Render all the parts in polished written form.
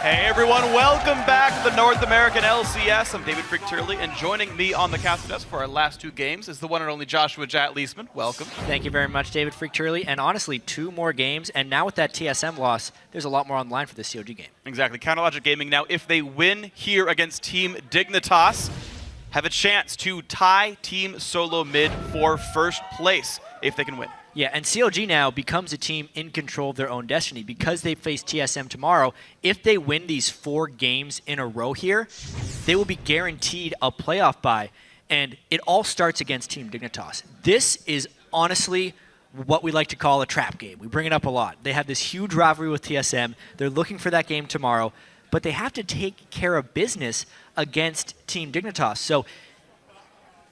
Hey everyone, welcome back to the North American LCS. I'm David Frick-Turley, and joining me on the cast desk for our last two games is the one and only Joshua Jat Leesman. Welcome. Thank you very much, David Frick-Turley. And honestly, 2 more games, and now with that TSM loss, there's a lot more on the line for this COG game. Exactly. Counterlogic Gaming now, if they win here against Team Dignitas, have a chance to tie Team Solo Mid for first place if they can win. Yeah, and CLG now becomes a team in control of their own destiny because they face TSM tomorrow. If they win these 4 games in a row here, they will be guaranteed a playoff bye, and it all starts against Team Dignitas. This is honestly what we like to call a trap game. We bring it up a lot. They have this huge rivalry with TSM. They're looking for that game tomorrow, but they have to take care of business against Team Dignitas. So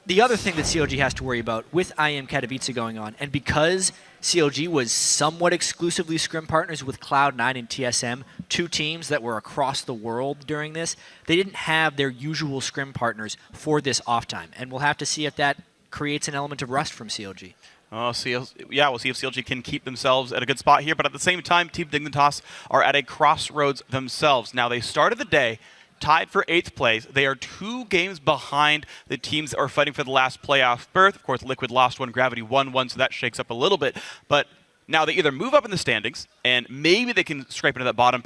the other thing that CLG has to worry about with IEM Katowice going on, and because CLG was somewhat exclusively scrim partners with Cloud9 and TSM, 2 teams that were across the world during this, they didn't have their usual scrim partners for this off time. And we'll have to see if that creates an element of rust from CLG. We'll see if CLG can keep themselves at a good spot here, but at the same time, Team Dignitas are at a crossroads themselves. Now, they started the day tied for 8th place. They are 2 games behind the teams that are fighting for the last playoff berth. Of course, Liquid lost 1, Gravity won 1, so that shakes up a little bit. But now they either move up in the standings, and maybe they can scrape into that bottom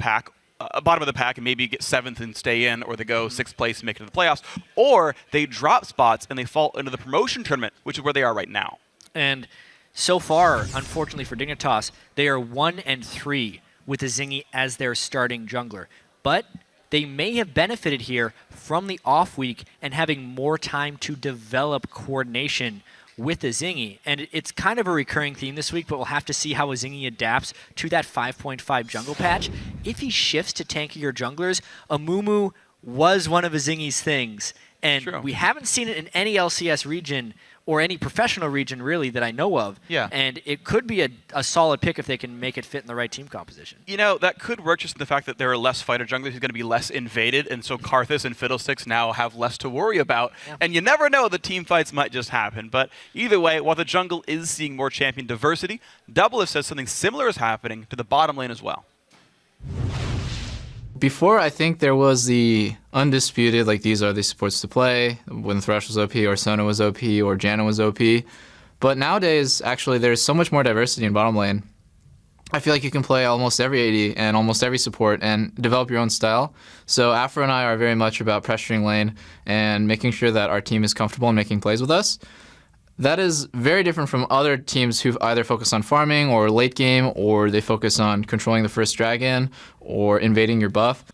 of the pack and maybe get 7th and stay in, or they go 6th place and make it to the playoffs, or they drop spots and they fall into the promotion tournament, which is where they are right now. And so far, unfortunately for Dignitas, they are 1-3 with Azingi as their starting jungler. But they may have benefited here from the off week and having more time to develop coordination with Azingi. And it's kind of a recurring theme this week, but we'll have to see how Azingi adapts to that 5.5 jungle patch. If he shifts to tankier junglers, Amumu was one of Azingi's things. And True. We haven't seen it in any LCS region or any professional region, really, that I know of. Yeah. And it could be a solid pick if they can make it fit in the right team composition. You know, that could work just in the fact that there are less fighter junglers who's going to be less invaded, and so Karthus and Fiddlesticks now have less to worry about. Yeah. And you never know, the team fights might just happen. But either way, while the jungle is seeing more champion diversity, Doublelift says something similar is happening to the bottom lane as well. Before, I think there was the undisputed, like, these are the supports to play, when Thresh was OP, or Sona was OP, or Janna was OP. But nowadays, actually, there's so much more diversity in bottom lane. I feel like you can play almost every AD and almost every support and develop your own style. So Afro and I are very much about pressuring lane and making sure that our team is comfortable in making plays with us. That is very different from other teams who either focus on farming or late game, or they focus on controlling the first dragon or invading your buff.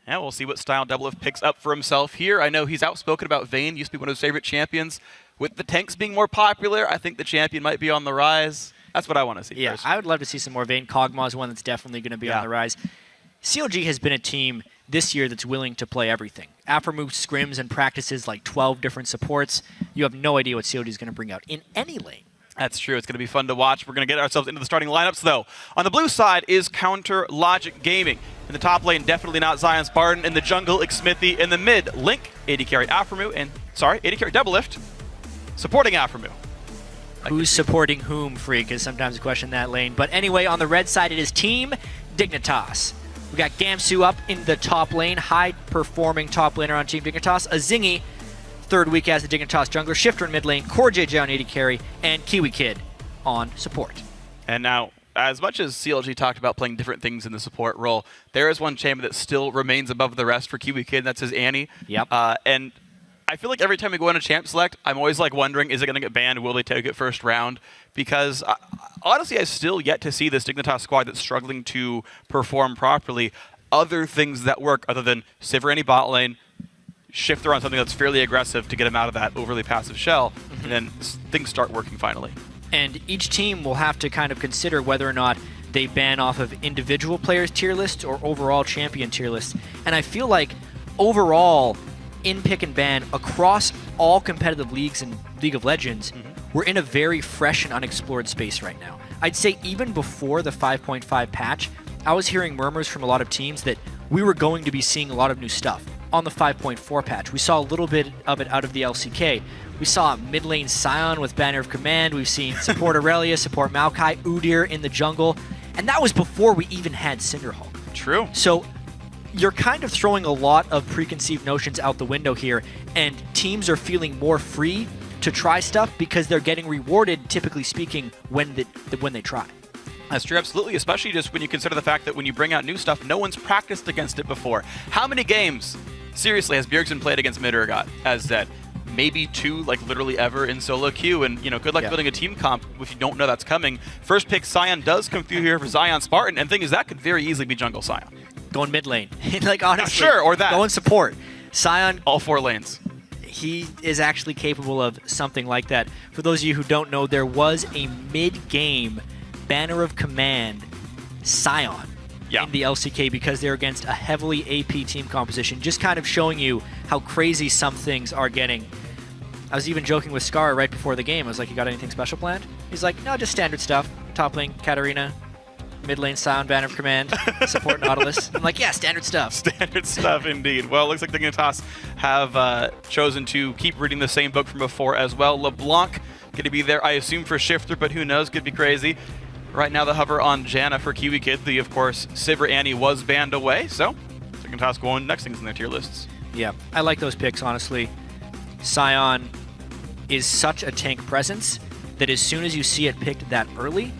Yeah, we'll see what style Doublelift picks up for himself here. I know he's outspoken about Vayne, used to be one of his favorite champions. With the tanks being more popular, I think the champion might be on the rise. That's what I want to see. Yeah, first. I would love to see some more Vayne. Kog'Maw is one that's definitely going to be on the rise. CLG has been a team this year that's willing to play everything. Aphromoo scrims and practices like 12 different supports. You have no idea what CLG is going to bring out in any lane. That's true. It's going to be fun to watch. We're going to get ourselves into the starting lineups, though. On the blue side is Counterlogic Gaming. In the top lane, definitely not Zion Spartan. In the jungle, Xmithie. In the mid, Link, AD carry Aphromoo, and, AD carry Doublelift, supporting Aphromoo. Who's supporting whom, Freak, is sometimes a question in that lane. But anyway, on the red side, it is Team Dignitas. We got Gamsu up in the top lane, high-performing top laner on Team Dignitas. Azingi, 3rd week as the Dignitas jungler. Shifter in mid lane, CoreJJ on AD carry, and Kiwi Kid on support. And now, as much as CLG talked about playing different things in the support role, there is one champion that still remains above the rest for Kiwi Kid, and that's his Annie. Yep. And I feel like every time we go into champ select, I'm always like wondering, is it going to get banned? Will they take it first round? Because honestly, I still yet to see this Dignitas squad that's struggling to perform properly. Other things that work other than Sivir any bot lane, shift around something that's fairly aggressive to get him out of that overly passive shell, and then things start working finally. And each team will have to kind of consider whether or not they ban off of individual players' tier lists or overall champion tier lists. And I feel like overall, in pick and ban across all competitive leagues in League of Legends, we're in a very fresh and unexplored space right now. I'd say even before the 5.5 patch, I was hearing murmurs from a lot of teams that we were going to be seeing a lot of new stuff. On the 5.4 patch, we saw a little bit of it out of the LCK. We saw mid lane Sion with Banner of Command. We've seen support Aurelia, support Maokai, Udyr in the jungle. And that was before we even had Cinderhulk. True. So you're kind of throwing a lot of preconceived notions out the window here, and teams are feeling more free to try stuff because they're getting rewarded, typically speaking, when they try. That's true, absolutely, especially just when you consider the fact that when you bring out new stuff, no one's practiced against it before. How many games, seriously, has Bjergsen played against Midurgot as Zed? Maybe 2, like literally ever in solo queue, and good luck building a team comp if you don't know that's coming. First pick Sion does come through here for Zion Spartan, and the thing is that could very easily be jungle Sion. Going mid lane. Like, honestly. Sure, or that. Going support. Sion, All 4 lanes. he is actually capable of something like that. For those of you who don't know, there was a mid-game Banner of Command Sion in the LCK because they're against a heavily AP team composition, just kind of showing you how crazy some things are getting. I was even joking with Scar right before the game. I was like, you got anything special planned? He's like, no, just standard stuff. Top lane, Katarina. Mid lane, Sion, Banner of Command. Support Nautilus. I'm like, yeah, standard stuff. Standard stuff, indeed. Well, it looks like the Dignitas have chosen to keep reading the same book from before as well. LeBlanc going to be there, I assume, for Shifter, but who knows? Could be crazy. Right now, the hover on Janna for Kiwi Kid. The, of course, Sivir Annie was banned away, so Dignitas going next things in their tier lists. Yeah, I like those picks, honestly. Sion is such a tank presence that as soon as you see it picked that early,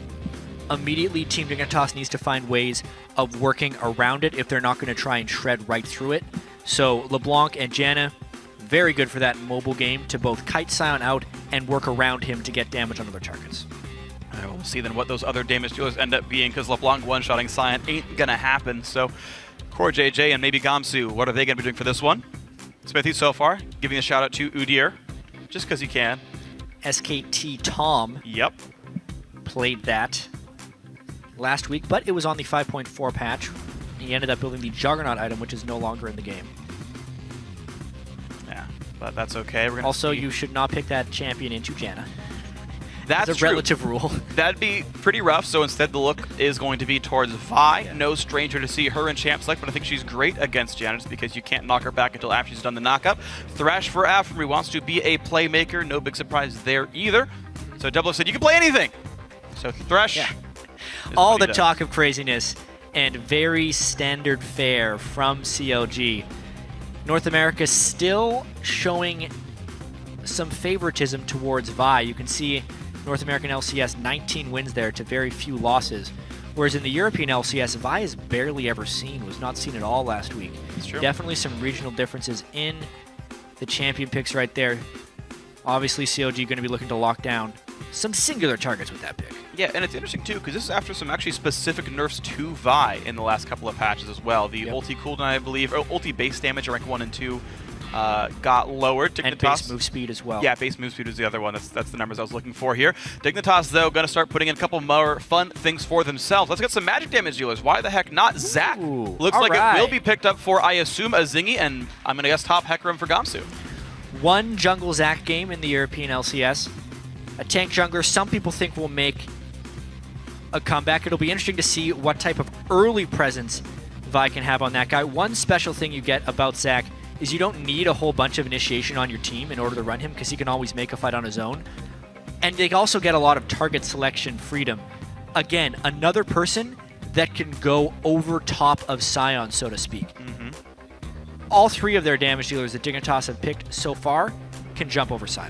immediately Team Dignitas needs to find ways of working around it if they're not going to try and shred right through it. So LeBlanc and Janna, very good for that mobile game to both kite Sion out and work around him to get damage on other targets. All right, we'll see then what those other damage dealers end up being, because LeBlanc one-shotting Sion ain't going to happen. So CoreJJ and maybe Gamsu, what are they going to be doing for this one? Smithy so far giving a shout-out to Udyr, just because he can. SKT Tom Yep. played that last week, but it was on the 5.4 patch. He ended up building the Juggernaut item, which is no longer in the game. Yeah, but that's okay. We're gonna Also, see. you should not pick that champion into Janna. That's It's a true. relative rule. That'd be pretty rough, so instead the look is going to be towards Vi. No stranger to see her in champ select, but I think she's great against Janna just because you can't knock her back until after she's done the knockup. Thresh for Afrim, he wants to be a playmaker. No big surprise there either. So Double said you can play anything. So Thresh. Yeah. is All what the he does. talk of craziness and very standard fare from CLG. North America still showing some favoritism towards Vi. You can see North American LCS 19 wins there to very few losses. Whereas in the European LCS, Vi is barely ever seen, was not seen at all last week. That's true. Definitely some regional differences in the champion picks right there. Obviously, CLG going to be looking to lock down some singular targets with that pick. Yeah, and it's interesting too because this is after some actually specific nerfs to Vi in the last couple of patches as well. The ulti cooldown, I believe, or ulti base damage, rank 1 and 2, got lowered. And Dignitas, base move speed as well. Yeah, base move speed was the other one. That's the numbers I was looking for here. Dignitas, though, going to start putting in a couple more fun things for themselves. Let's get some magic damage dealers. Why the heck not? Zac Ooh, looks like alright. it will be picked up for, I assume, a Zingy, and I'm going to guess top Hecarim for Gamsu. One jungle Zac game in the European LCS. A tank jungler some people think will make a comeback. It'll be interesting to see what type of early presence Vi can have on that guy. One special thing you get about Zac is you don't need a whole bunch of initiation on your team in order to run him because he can always make a fight on his own. And they also get a lot of target selection freedom. Again, another person that can go over top of Sion, so to speak. All three of their damage dealers that Dignitas have picked so far can jump over Sion.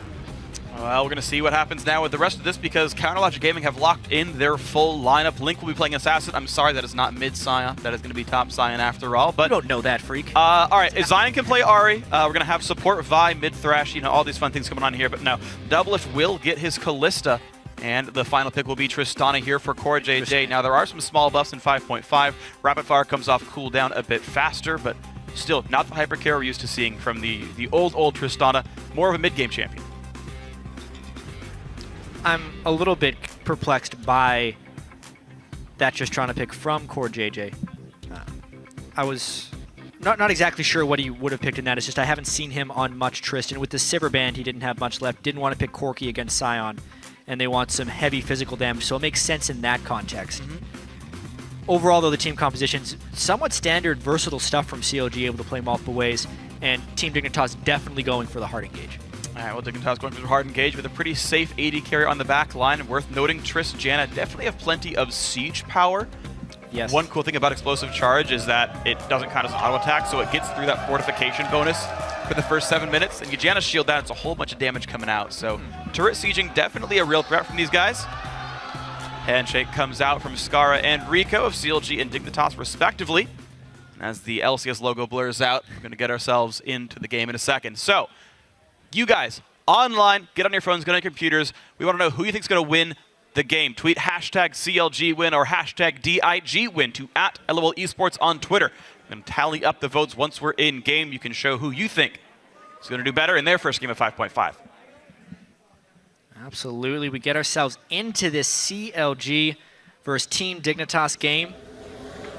Well, we're going to see what happens now with the rest of this because Counterlogic Gaming have locked in their full lineup. Link will be playing Assassin. I'm sorry that is not mid Sion. That is going to be top Sion after all. You But don't know that, freak. all right, Zion can play Ahri. We're going to have support Vi, mid Thresh, all these fun things coming on here. But no, Doublelift will get his Callista. And the final pick will be Tristana here for CoreJJ. Now, there are some small buffs in 5.5. Rapid Fire comes off cooldown a bit faster, but still not the hypercare we're used to seeing from the old Tristana. More of a mid-game champion. I'm a little bit perplexed by that Tristana pick from CoreJJ. I was not exactly sure what he would have picked in that. It's just I haven't seen him on much Tristan. With the Sivir band, he didn't have much left. Didn't want to pick Corki against Sion, and they want some heavy physical damage, so it makes sense in that context. Overall, though, the team composition's somewhat standard, versatile stuff from CLG, able to play multiple ways, and Team Dignitas definitely going for the hard engage. All right, well, Dignitas going for a hard engage with a pretty safe AD carry on the back line. Worth noting, Tristana definitely have plenty of siege power. Yes. One cool thing about Explosive Charge is that it doesn't count as an auto attack, so it gets through that fortification bonus for the first 7 minutes. And you Janna shield that, it's a whole bunch of damage coming out. So turret sieging, definitely a real threat from these guys. Handshake comes out from Skara and Rico of CLG and Dignitas respectively. As the LCS logo blurs out, we're going to get ourselves into the game in a second. So, you guys, online, get on your phones, get on your computers. We want to know who you think is going to win the game. Tweet hashtag CLGwin or hashtag DIGwin to @LOL Esports on Twitter. We're going to tally up the votes once we're in game. You can show who you think is going to do better in their first game of 5.5. Absolutely. We get ourselves into this CLG versus Team Dignitas game.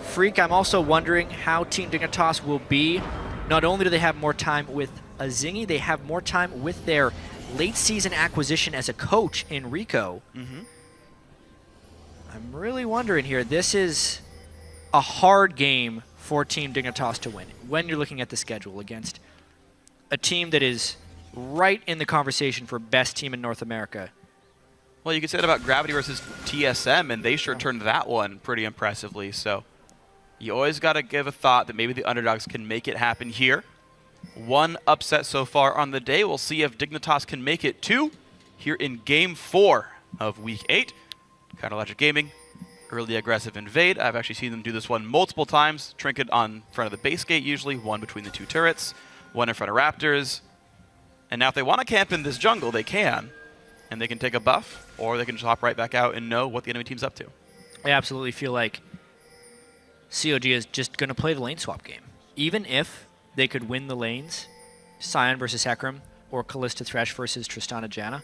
Freak, I'm also wondering how Team Dignitas will be. Not only do they have more time with Azingi, they have more time with their late season acquisition as a coach in Rico. I'm really wondering here. This is a hard game for Team Dignitas to win when you're looking at the schedule against a team that is right in the conversation for best team in North America. Well, you could say that about Gravity versus TSM, and they sure turned that one pretty impressively. So you always got to give a thought that maybe the underdogs can make it happen here. One upset so far on the day. We'll see if Dignitas can make it 2 here in Game 4 of Week 8. Counterlogic Gaming, early aggressive invade. I've actually seen them do this one multiple times. Trinket on front of the base gate usually, one between the 2 turrets, one in front of Raptors. And now if they want to camp in this jungle, they can. And they can take a buff, or they can just hop right back out and know what the enemy team's up to. I absolutely feel like COG is just going to play the lane swap game. Even if they could win the lanes, Sion versus Hecarim, or Kalista Thresh versus Tristana Janna,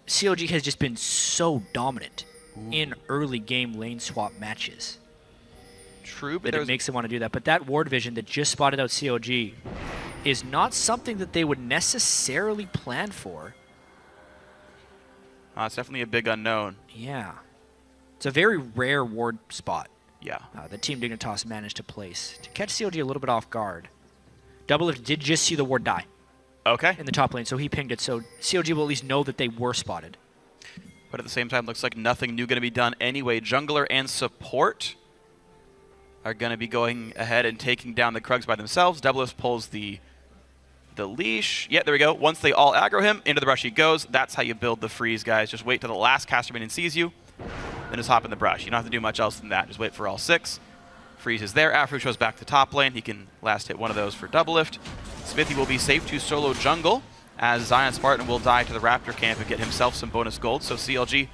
COG has just been so dominant in early game lane swap matches True, but that it makes them want to do that. But that ward vision that just spotted out COG is not something that they would necessarily plan for. It's definitely a big unknown. Yeah. It's a very rare ward spot Yeah. that Team Dignitas managed to place to catch COG a little bit off guard. Doublelift did just see the ward die Okay. in the top lane, so he pinged it. So COG will at least know that they were spotted. But at the same time, looks like nothing new going to be done anyway. Jungler and support are going to be going ahead and taking down the Krugs by themselves. Doublelift pulls the leash. Yeah, there we go. Once they all aggro him, into the brush he goes. That's how you build the freeze, guys. Just wait till the last caster minion sees you, then just hop in the brush. You don't have to do much else than that. Just wait for all 6. Freeze is there. Afro shows back to top lane. He can last hit one of those for Doublelift. Smithy will be safe to solo jungle, as Zion Spartan will die to the Raptor camp and get himself some bonus gold. So CLG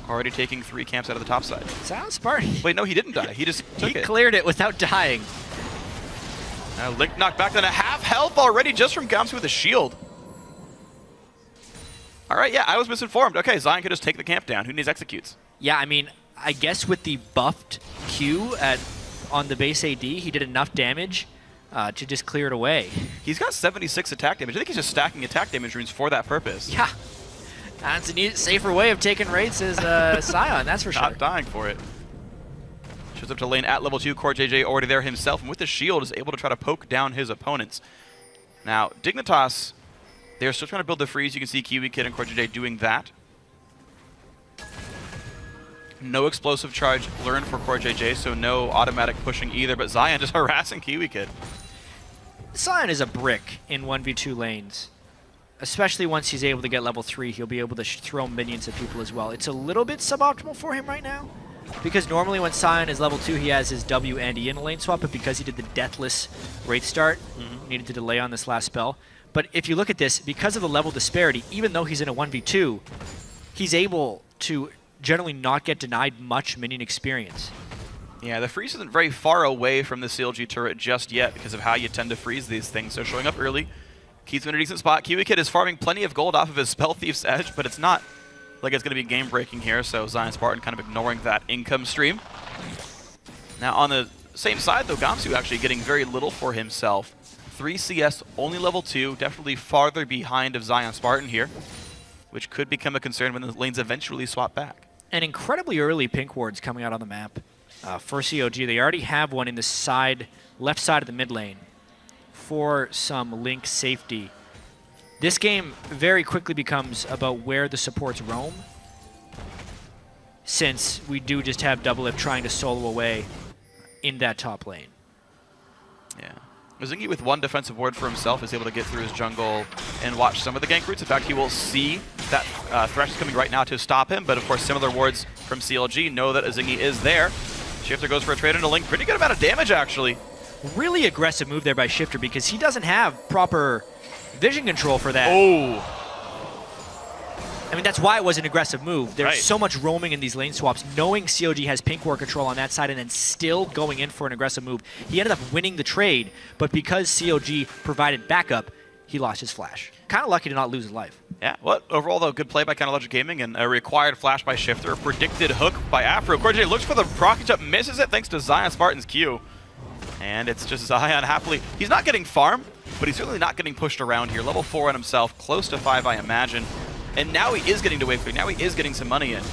already taking 3 camps out of the top side. Zion Spartan. Wait, no, he didn't die. He just took He it. cleared it without dying. Link knocked back down to half health already just from Gamsu with a shield. All right, yeah, I was misinformed. Okay, Zion could just take the camp down. Who needs executes? Yeah, I mean, I guess with the buffed Q on the base AD, he did enough damage to just clear it away. He's got 76 attack damage. I think he's just stacking attack damage runes for that purpose. Yeah. That's a safer way of taking rates as Sion, that's for sure. Not dying for it. Shows up to lane at level 2. CoreJJ already there himself, and with the shield is able to try to poke down his opponents. Now, Dignitas, they're still trying to build the freeze. You can see Kiwi Kid and CoreJJ doing that. No explosive charge learned for CoreJJ, so no automatic pushing either, but Zion just harassing Kiwi Kid. Sion is a brick in 1v2 lanes. Especially once he's able to get level 3, he'll be able to throw minions at people as well. It's a little bit suboptimal for him right now, because normally when Sion is level 2, he has his W and E in a lane swap, but because he did the Deathless Wraith start, needed to delay on this last spell. But if you look at this, because of the level disparity, even though he's in a 1v2, he's able to generally not get denied much minion experience. Yeah, the freeze isn't very far away from the CLG turret just yet because of how you tend to freeze these things. So showing up early, keeps him in a decent spot. Kiwi Kid is farming plenty of gold off of his Spell Thief's Edge, but it's not like it's going to be game-breaking here, so Zion Spartan kind of ignoring that income stream. Now on the same side, though, Gamsu actually getting very little for himself. 3 CS, only level 2, definitely farther behind of Zion Spartan here, which could become a concern when the lanes eventually swap back. And incredibly early pink wards coming out on the map. For COG, they already have one in the left side of the mid lane for some link safety. This game very quickly becomes about where the supports roam, since we do just have Doublelift trying to solo away in that top lane. Yeah. Mazingi with one defensive ward for himself is able to get through his jungle and watch some of the gank routes. In fact, he will see that Thresh is coming right now to stop him, but of course similar wards from CLG know that Azingi is there. Shifter goes for a trade into Link. Pretty good amount of damage, actually. Really aggressive move there by Shifter because he doesn't have proper vision control for that. Oh. I mean, that's why it was an aggressive move. There's Right. so much roaming in these lane swaps, knowing COG has pink ward control on that side and then still going in for an aggressive move. He ended up winning the trade, but because COG provided backup, he lost his flash. Kind of lucky to not lose his life. Yeah, well, overall, though, good play by Logic Gaming and a required flash by Shifter. A predicted hook by Afro. CoreJJ looks for the rocket jump, misses it thanks to Zion Spartan's Q. And it's just Zion happily. He's not getting farm, but he's certainly not getting pushed around here. Level 4 on himself, close to 5, I imagine. And now he is getting to wave 3. Now he is getting some money in.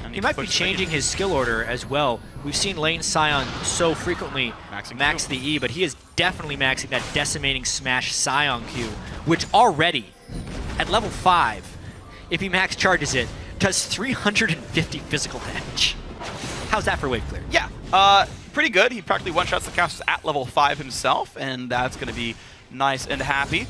And He might be changing his skill order as well. We've seen Lane Sion so frequently Maxing max Q. the E, but he is definitely maxing that decimating smash Sion Q, which already, at level 5, if he max charges it, does 350 physical damage. How's that for wave clear? Yeah, pretty good. He practically one-shots the casters at level 5 himself, and that's going to be nice and happy.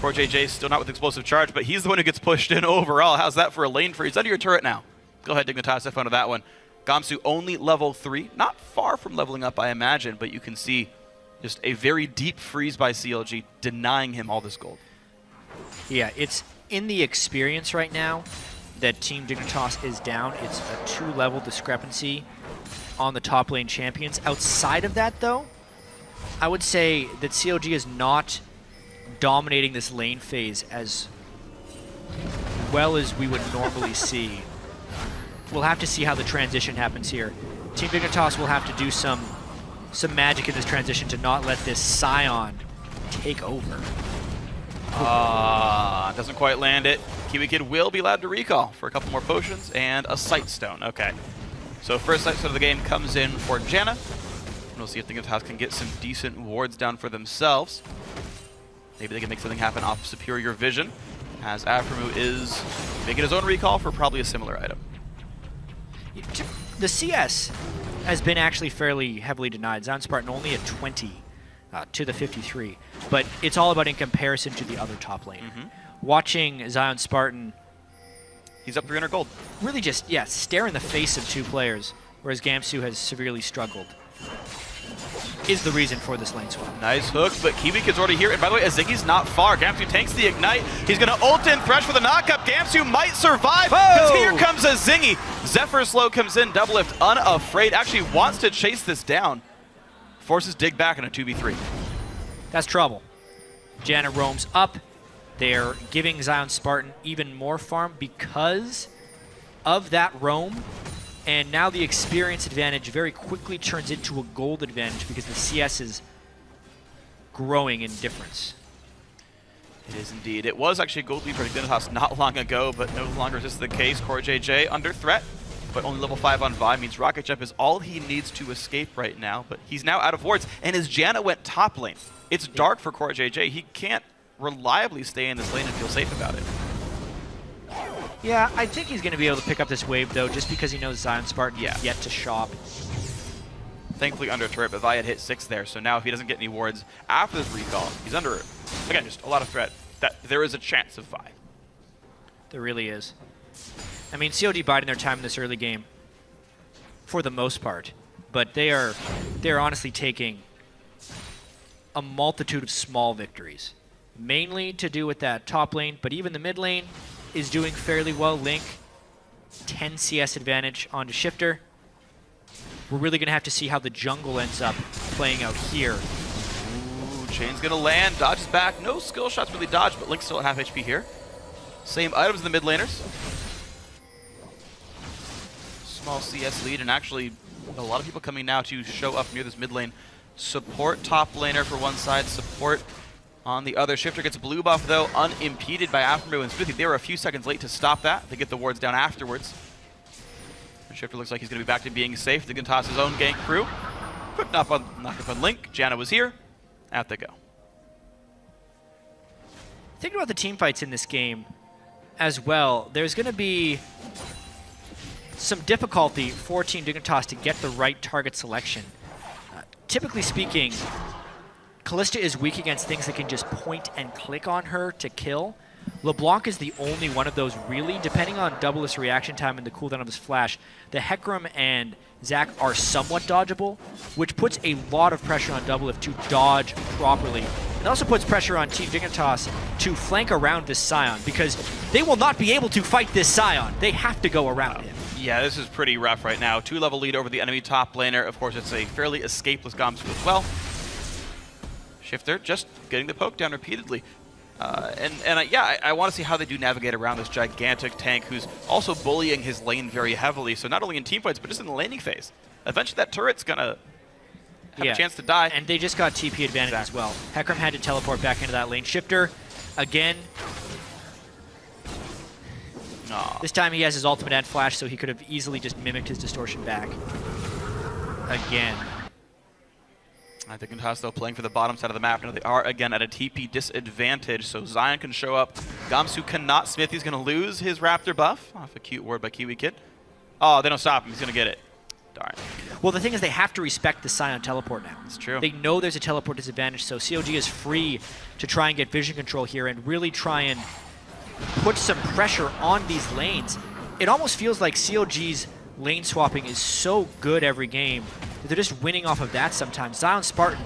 CoreJJ still not with explosive charge, but he's the one who gets pushed in overall. How's that for a lane freeze? Under your turret now. Go ahead, Dignitas, have fun with that one. Gamsu only level 3. Not far from leveling up, I imagine, but you can see just a very deep freeze by CLG, denying him all this gold. Yeah, it's in the experience right now that Team Dignitas is down. It's a 2-level discrepancy on the top lane champions. Outside of that, though, I would say that CLG is not dominating this lane phase as well as we would normally see. We'll have to see how the transition happens here. Team Dignitas will have to do some magic in this transition to not let this Sion take over. Doesn't quite land it. Kiwi Kid will be allowed to recall for a couple more potions and a Sight Stone. Okay. So first Sight Stone of the game comes in for Janna. And we'll see if Dignitas can get some decent wards down for themselves. Maybe they can make something happen off Superior Vision, as Aframu is making his own recall for probably a similar item. The CS has been actually fairly heavily denied. Zion Spartan only at 20 to the 53, but it's all about in comparison to the other top lane. Watching Zion Spartan, He's up 300 gold. really just, yeah, stare in the face of two players, whereas Gamsu has severely struggled, is the reason for this lane swap. Nice hook, but Kiwi Kid's already here. And by the way, Azingi's not far. Gamsu tanks the Ignite. He's going to ult in Thresh with a knockup. Gamsu might survive because here comes Azingi. Zephyr Slow comes in. Doublelift unafraid. Actually wants to chase this down. Forces Dig back in a 2v3. That's trouble. Janna roams up. They're giving Zion Spartan even more farm because of that roam. And now the experience advantage very quickly turns into a gold advantage because the CS is growing in difference. It is indeed. It was actually a gold lead for Dignitas not long ago, but no longer is this the case. CoreJJ under threat, but only level 5 on Vi means Rocket Jump is all he needs to escape right now, but he's now out of wards, and his Janna went top lane. It's dark for CoreJJ. He can't reliably stay in this lane and feel safe about it. Yeah, I think he's going to be able to pick up this wave, though, just because he knows Zion Spartan is yet to shop. Thankfully under turret, but Vi had hit 6 there, so now if he doesn't get any wards after this recall, he's under, again, just a lot of threat. That there is a chance of Vi. There really is. I mean, COD biding their time in this early game, for the most part, but they're honestly taking a multitude of small victories, mainly to do with that top lane, but even the mid lane is doing fairly well. Link, 10 CS advantage onto Shifter. We're really going to have to see how the jungle ends up playing out here. Ooh, Chain's gonna land, dodges back. No skill shots really dodged, but Link's still at half HP here. Same items in the mid laners. Small CS lead, and actually a lot of people coming now to show up near this mid lane. Support top laner for one side, support on the other. Shifter gets a blue buff, though, unimpeded by Aframu and Smithy. They were a few seconds late to stop that. They get the wards down afterwards. And Shifter looks like he's going to be back to being safe. They can toss his own gank through. Quick knock up on Link. Janna was here. Out they go. thinking about the team fights in this game as well, there's going to be some difficulty for Team Dignitas to get the right target selection. Typically speaking, Kalista is weak against things that can just point and click on her to kill. LeBlanc is the only one of those really, depending on Doublelift's reaction time and the cooldown of his flash. The Hecarim and Zac are somewhat dodgeable, which puts a lot of pressure on Doublelift to dodge properly. It also puts pressure on Team Dignitas to flank around this Sion, because they will not be able to fight this Sion. They have to go around him. Yeah, this is pretty rough right now. 2-level lead over the enemy top laner. Of course, it's a fairly escapeless Gamsu as well. Shifter just getting the poke down repeatedly. I want to see how they do navigate around this gigantic tank who's also bullying his lane very heavily. So not only in teamfights, but just in the laning phase. Eventually that turret's going to have a chance to die. And they just got TP advantage as well. Hecarim had to teleport back into that lane. Shifter, again. Aww. This time he has his ultimate and flash, so he could have easily just mimicked his distortion back. Again. I think Dignitas, though, playing for the bottom side of the map. Now they are, again, at a TP disadvantage, so Sion can show up. Gamsu cannot. Smithy's going to lose his Raptor buff off a cute word by KiwiKid. Oh, they don't stop him. He's going to get it. Darn. Well, the thing is they have to respect the Sion teleport now. It's true. They know there's a teleport disadvantage, so COG is free to try and get vision control here and really try and put some pressure on these lanes. It almost feels like COG's lane swapping is so good every game that they're just winning off of that sometimes. Zion Spartan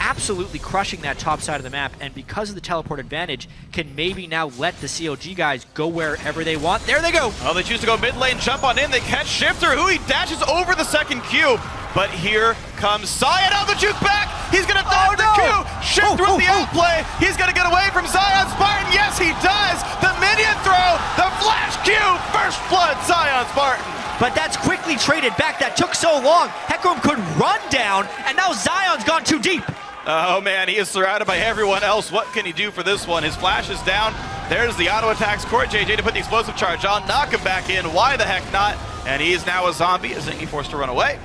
absolutely crushing that top side of the map, and because of the teleport advantage, can maybe now let the COG guys go wherever they want. There they go! Oh, they choose to go mid lane, jump on in, they catch Shifter, who he dashes over the second cube. But here comes Zion on the juke back! He's gonna throw the Q! Shifter with the outplay! He's gonna get away from Zion Spartan! Yes, he does! The minion throw! The flash Q! First blood, Zion Spartan! But that's quickly traded back. That took so long. Hecarim could run down, and now Zion's gone too deep. Oh man, he is surrounded by everyone else. What can he do for this one? His flash is down. There's the auto attacks. CoreJJ to put the explosive charge on. Knock him back in. Why the heck not? And he is now a zombie. Is he forced to run away?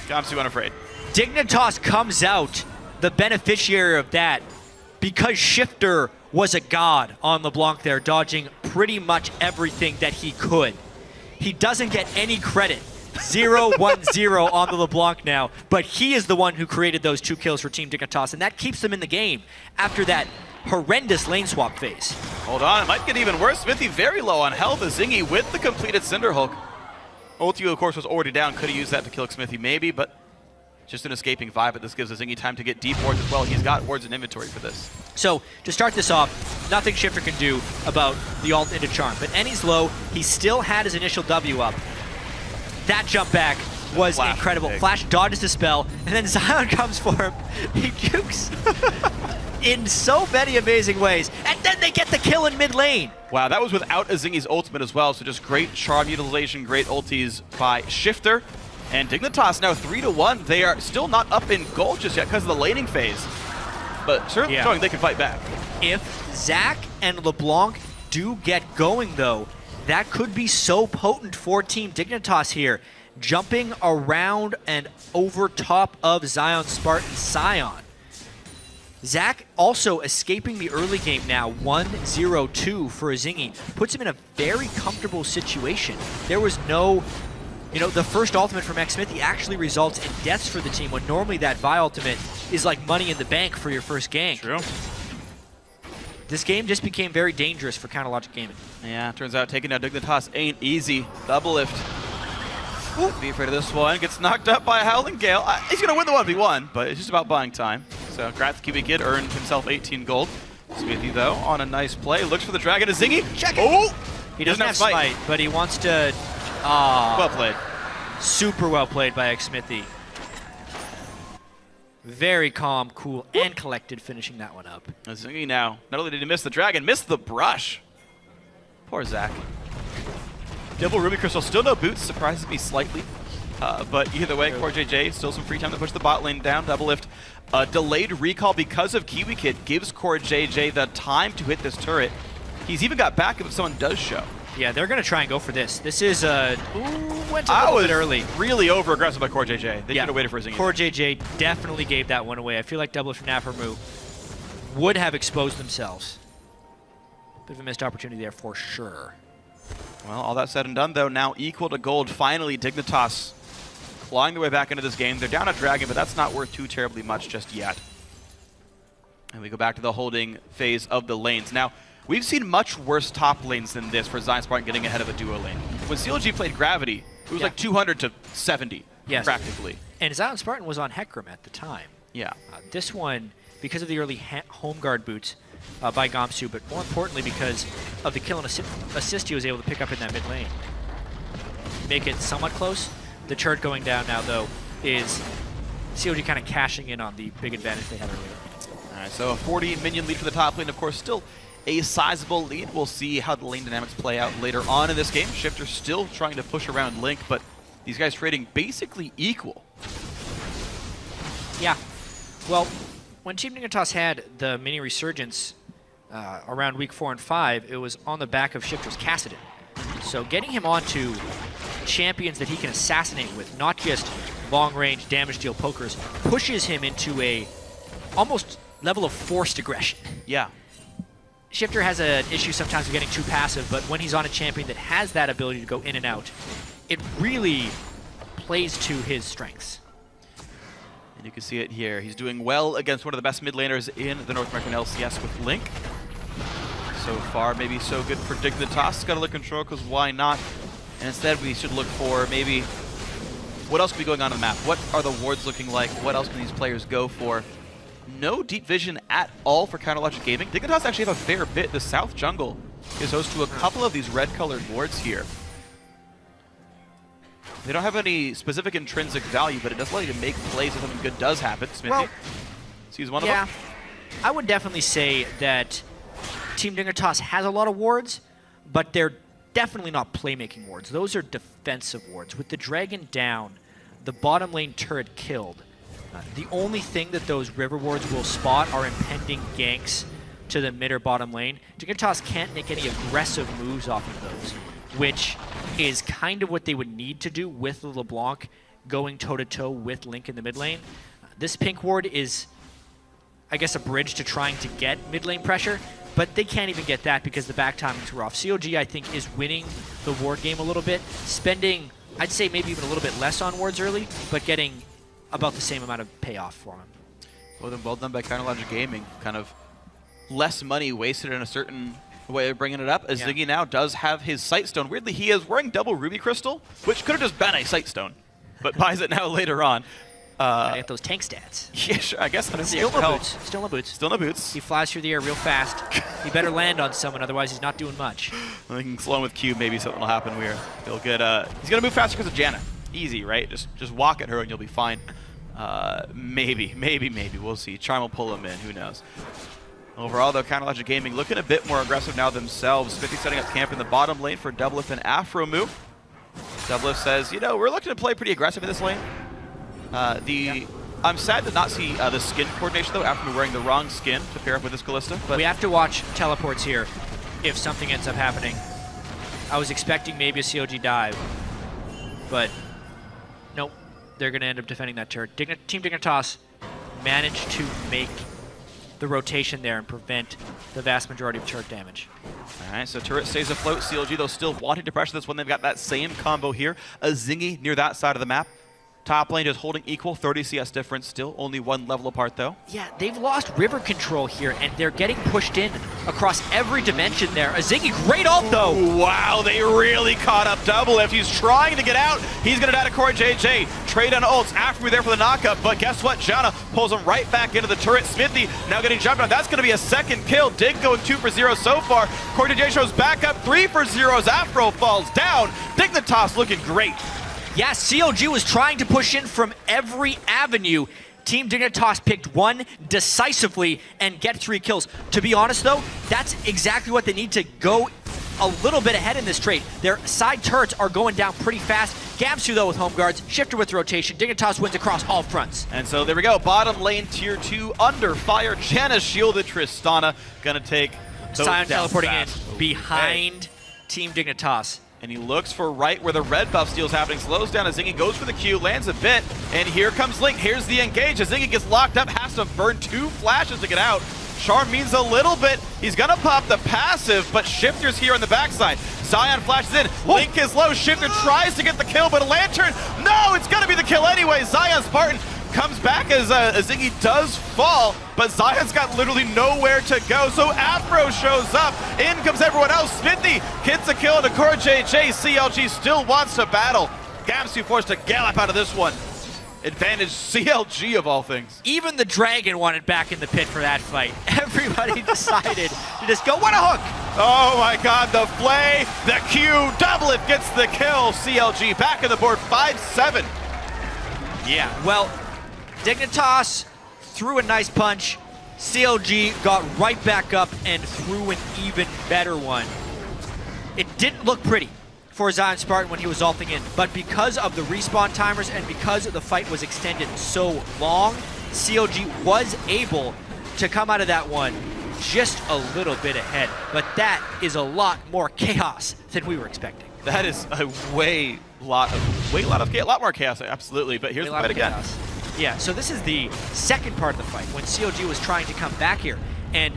Gamsu unafraid. Dignitas comes out the beneficiary of that because Shifter was a god on LeBlanc there, dodging pretty much everything that he could. He doesn't get any credit. 0-1-0 on the LeBlanc now, but he is the one who created those 2 kills for Team Dignitas, and that keeps them in the game after that horrendous lane swap phase. Hold on, it might get even worse. Smithy very low on health. Zingy with the completed Cinderhulk. Ulti, of course, was already down. Could have used that to kill Smithy, maybe, but just an escaping vibe. But this gives Zingy time to get deep wards as well. He's got wards in inventory for this. So, to start this off, nothing Shifter can do about the ult into Charm. But Ennie's low, he still had his initial W up. That jump back was Flash incredible. big. Flash dodges the spell, and then Zion comes for him. He jukes in so many amazing ways. And then they get the kill in mid lane. Wow, that was without a Zingy's ultimate as well, so just great charm utilization, great ultis by Shifter. And Dignitas now 3-1. They are still not up in gold just yet because of the laning phase, but certainly showing they can fight back. If Zac and LeBlanc do get going, though, that could be so potent for Team Dignitas here. Jumping around and over top of Zion Spartan Sion. Zac also escaping the early game now, 1-0-2 for Zingy. Puts him in a very comfortable situation. There was no, the first ultimate from X Smithy actually results in deaths for the team, when normally that Vi ultimate is like money in the bank for your first gank. True. This game just became very dangerous for Counterlogic Gaming. Yeah, turns out taking down Dignitas ain't easy. Doublelift. Be afraid of this one. Gets knocked up by a Howling Gale. He's going to win the 1v1, but it's just about buying time. So Gratz KiwiKid earned himself 18 gold. Smithy, though, on a nice play. Looks for the Dragon to Zingy. Check it. Oh! He doesn't have smite, but he wants to... Well played. Super well played by X Smithy. Very calm, cool, and collected, finishing that one up. Zingy now, not only did he miss the Dragon, missed the brush. Poor Zac. Double Ruby Crystal, still no boots, surprises me slightly. But either way, CoreJJ, still some free time to push the bot lane down. Doublelift, delayed recall because of KiwiKid gives CoreJJ the time to hit this turret. He's even got backup if someone does show. Yeah, they're going to try and go for this. This is went a little bit early. Really over-aggressive by CoreJJ. They should have waited for Zingy. CoreJJ definitely gave that one away. I feel like Doublelift from Nafamu would have exposed themselves. Bit of a missed opportunity there for sure. Well, all that said and done, though, now equal to gold. Finally, Dignitas clawing their way back into this game. They're down a Dragon, but that's not worth too terribly much just yet. And we go back to the holding phase of the lanes. Now, we've seen much worse top lanes than this for Zion Spartan getting ahead of a duo lane. When CLG played Gravity, it was like 200 to 70, practically. And Zion Spartan was on Hecarim at the time. Yeah. This one, because of the early home guard boots by Gamsu, but more importantly because of the kill and assist he was able to pick up in that mid lane. Make it somewhat close. The turret going down now, though, is CLG kind of cashing in on the big advantage they had earlier. All right, so a 40 minion lead for the top lane, of course, still a sizable lead. We'll see how the lane dynamics play out later on in this game. Shifter still trying to push around Link, but these guys trading basically equal. Yeah. Well, when Team Dignitas had the mini resurgence around week 4 and 5, it was on the back of Shifter's Kassadin. So getting him onto champions that he can assassinate with, not just long-range damage deal pokers, pushes him into a almost level of forced aggression. Yeah. Shifter has an issue sometimes with getting too passive, but when he's on a champion that has that ability to go in and out, it really plays to his strengths. And you can see it here. He's doing well against one of the best mid laners in the North American LCS with Link. So far, maybe so good for Dignitas. Got to look control, because why not? And instead, we should look for maybe what else could be going on the map. What are the wards looking like? What else can these players go for? No deep vision at all for Counterlogic Gaming. Dignitas actually have a fair bit. The South Jungle is host to a couple of these red-colored wards here. They don't have any specific intrinsic value, but it does allow you to make plays if something good does happen. Smithy Well, sees one of them. I would definitely say that Team Dignitas has a lot of wards, but they're definitely not playmaking wards. Those are defensive wards. With the Dragon down, the bottom lane turret killed, the only thing that those river wards will spot are impending ganks to the mid or bottom lane. Dignitas can't make any aggressive moves off of those, which is kind of what they would need to do with the LeBlanc going toe-to-toe with Link in the mid lane. This pink ward is, I guess, a bridge to trying to get mid lane pressure, but they can't even get that because the back timings were off. COG, I think, is winning the ward game a little bit, spending, I'd say, maybe even a little bit less on wards early, but getting about the same amount of payoff for him. Well done by Counterlogic Gaming. Kind of less money wasted in a certain way of bringing it up, as Ziggy now does have his Sightstone. Weirdly, he is wearing double Ruby Crystal, which could have just been a Sightstone, but buys it now later on. Gotta get those tank stats. Yeah, sure, I guess. Still no boots. Still no boots. Still no boots. He flies through the air real fast. He better land on someone, otherwise he's not doing much. I think slow him with Q, maybe something will happen where he'll get. He's gonna move faster because of Janna. Easy, right? Just walk at her and you'll be fine. Maybe. We'll see. Charm will pull him in. Who knows? Overall, though, Counterlogic Gaming looking a bit more aggressive now themselves. 50 setting up camp in the bottom lane for Doublelift and Aphromoo. Doublelift says, you know, we're looking to play pretty aggressive in this lane. I'm sad to not see the skin coordination, though. Aphromoo wearing the wrong skin to pair up with this Kalista. But we have to watch teleports here if something ends up happening. I was expecting maybe a COG dive, but nope. They're going to end up defending that turret. Team Dignitas managed to make the rotation there and prevent the vast majority of turret damage. All right, so turret stays afloat. CLG, though, still wanting to pressure this one. They've got that same combo here. A Zingy near that side of the map. Top lane just holding equal, 30 CS difference. Still only one level apart, though. Yeah, they've lost river control here, and they're getting pushed in across every dimension there. A Zingy, great ult, though. Wow, they really caught up Doublelift. He's trying to get out. He's going to die to Corey JJ. Trade on ults. Aphromoo there for the knockup, but guess what? Janna pulls him right back into the turret. Smithy now getting jumped on. That's going to be a second kill. Dig going 2 for 0 so far. Corey JJ shows back up 3 for 0 as Aphro falls down. Dignitas looking great. Yeah, CLG was trying to push in from every avenue. Team Dignitas picked one decisively and get 3 kills. To be honest, though, that's exactly what they need to go a little bit ahead in this trade. Their side turrets are going down pretty fast. Gamsu, though, with home guards. Shifter with rotation. Dignitas wins across all fronts. And so there we go. Bottom lane, tier 2, under fire. Janna shielded. Tristana going to take those Sion down teleporting fast. in behind Team Dignitas. And he looks for right where the red buff steal is happening. Slows down as Zingy goes for the Q, lands a bit, and here comes Link. Here's the engage. As Zingy gets locked up, has to burn 2 flashes to get out. Charm means a little bit. He's gonna pop the passive, but Shifter's here on the backside. Zion flashes in. Link is low. Shifter tries to get the kill, but a Lantern. No, it's gonna be the kill anyway. Zion Spartan comes back as Ziggy does fall, but Zion's got literally nowhere to go. So Afro shows up. In comes everyone else. Smithy gets a kill into Core JJ. CLG still wants to battle. Gamsu forced to gallop out of this one. Advantage CLG of all things. Even the Dragon wanted back in the pit for that fight. Everybody decided to just go, what a hook! Oh my god, the Flay, the Q, Doublelift gets the kill. CLG back on the board, 5-7. Yeah, well, Dignitas threw a nice punch. CLG got right back up and threw an even better one. It didn't look pretty for Zion Spartan when he was ulting in, but because of the respawn timers and because the fight was extended so long, CLG was able to come out of that one just a little bit ahead. But that is a lot more chaos than we were expecting. That is a lot more chaos, absolutely. But here's the fight again. Chaos. Yeah, so this is the second part of the fight when CLG was trying to come back here. And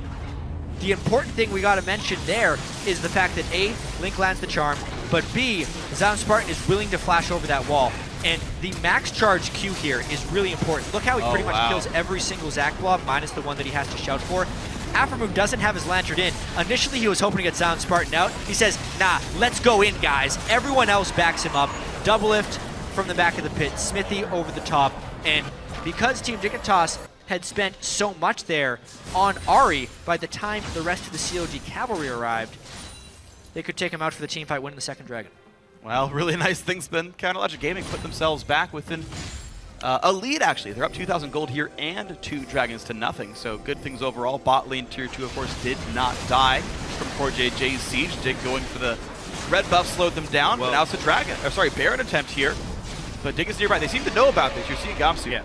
the important thing we gotta mention there is the fact that A, Link lands the charm, but B, Zion Spartan is willing to flash over that wall. And the max charge Q here is really important. Look how he pretty much kills every single Zac blob, minus the one that he has to shout for. Aphromoo doesn't have his Lantern in. Initially, he was hoping to get Zion Spartan out. He says, nah, let's go in, guys. Everyone else backs him up. Doublelift from the back of the pit, Smithy over the top, and because Team Dignitas had spent so much there on Ahri, by the time the rest of the CLG cavalry arrived, they could take him out for the team fight, winning the second dragon. Well, really nice things been. Counterlogic Gaming put themselves back within a lead, actually. They're up 2,000 gold here and 2 dragons to nothing, so good things overall. Bot lane tier 2, of course, did not die from Core JJ's siege. Dig going for the red buff slowed them down, but now it's a dragon. Baron attempt here. But Dig is nearby. They seem to know about this. You're seeing Gamsu. Yeah.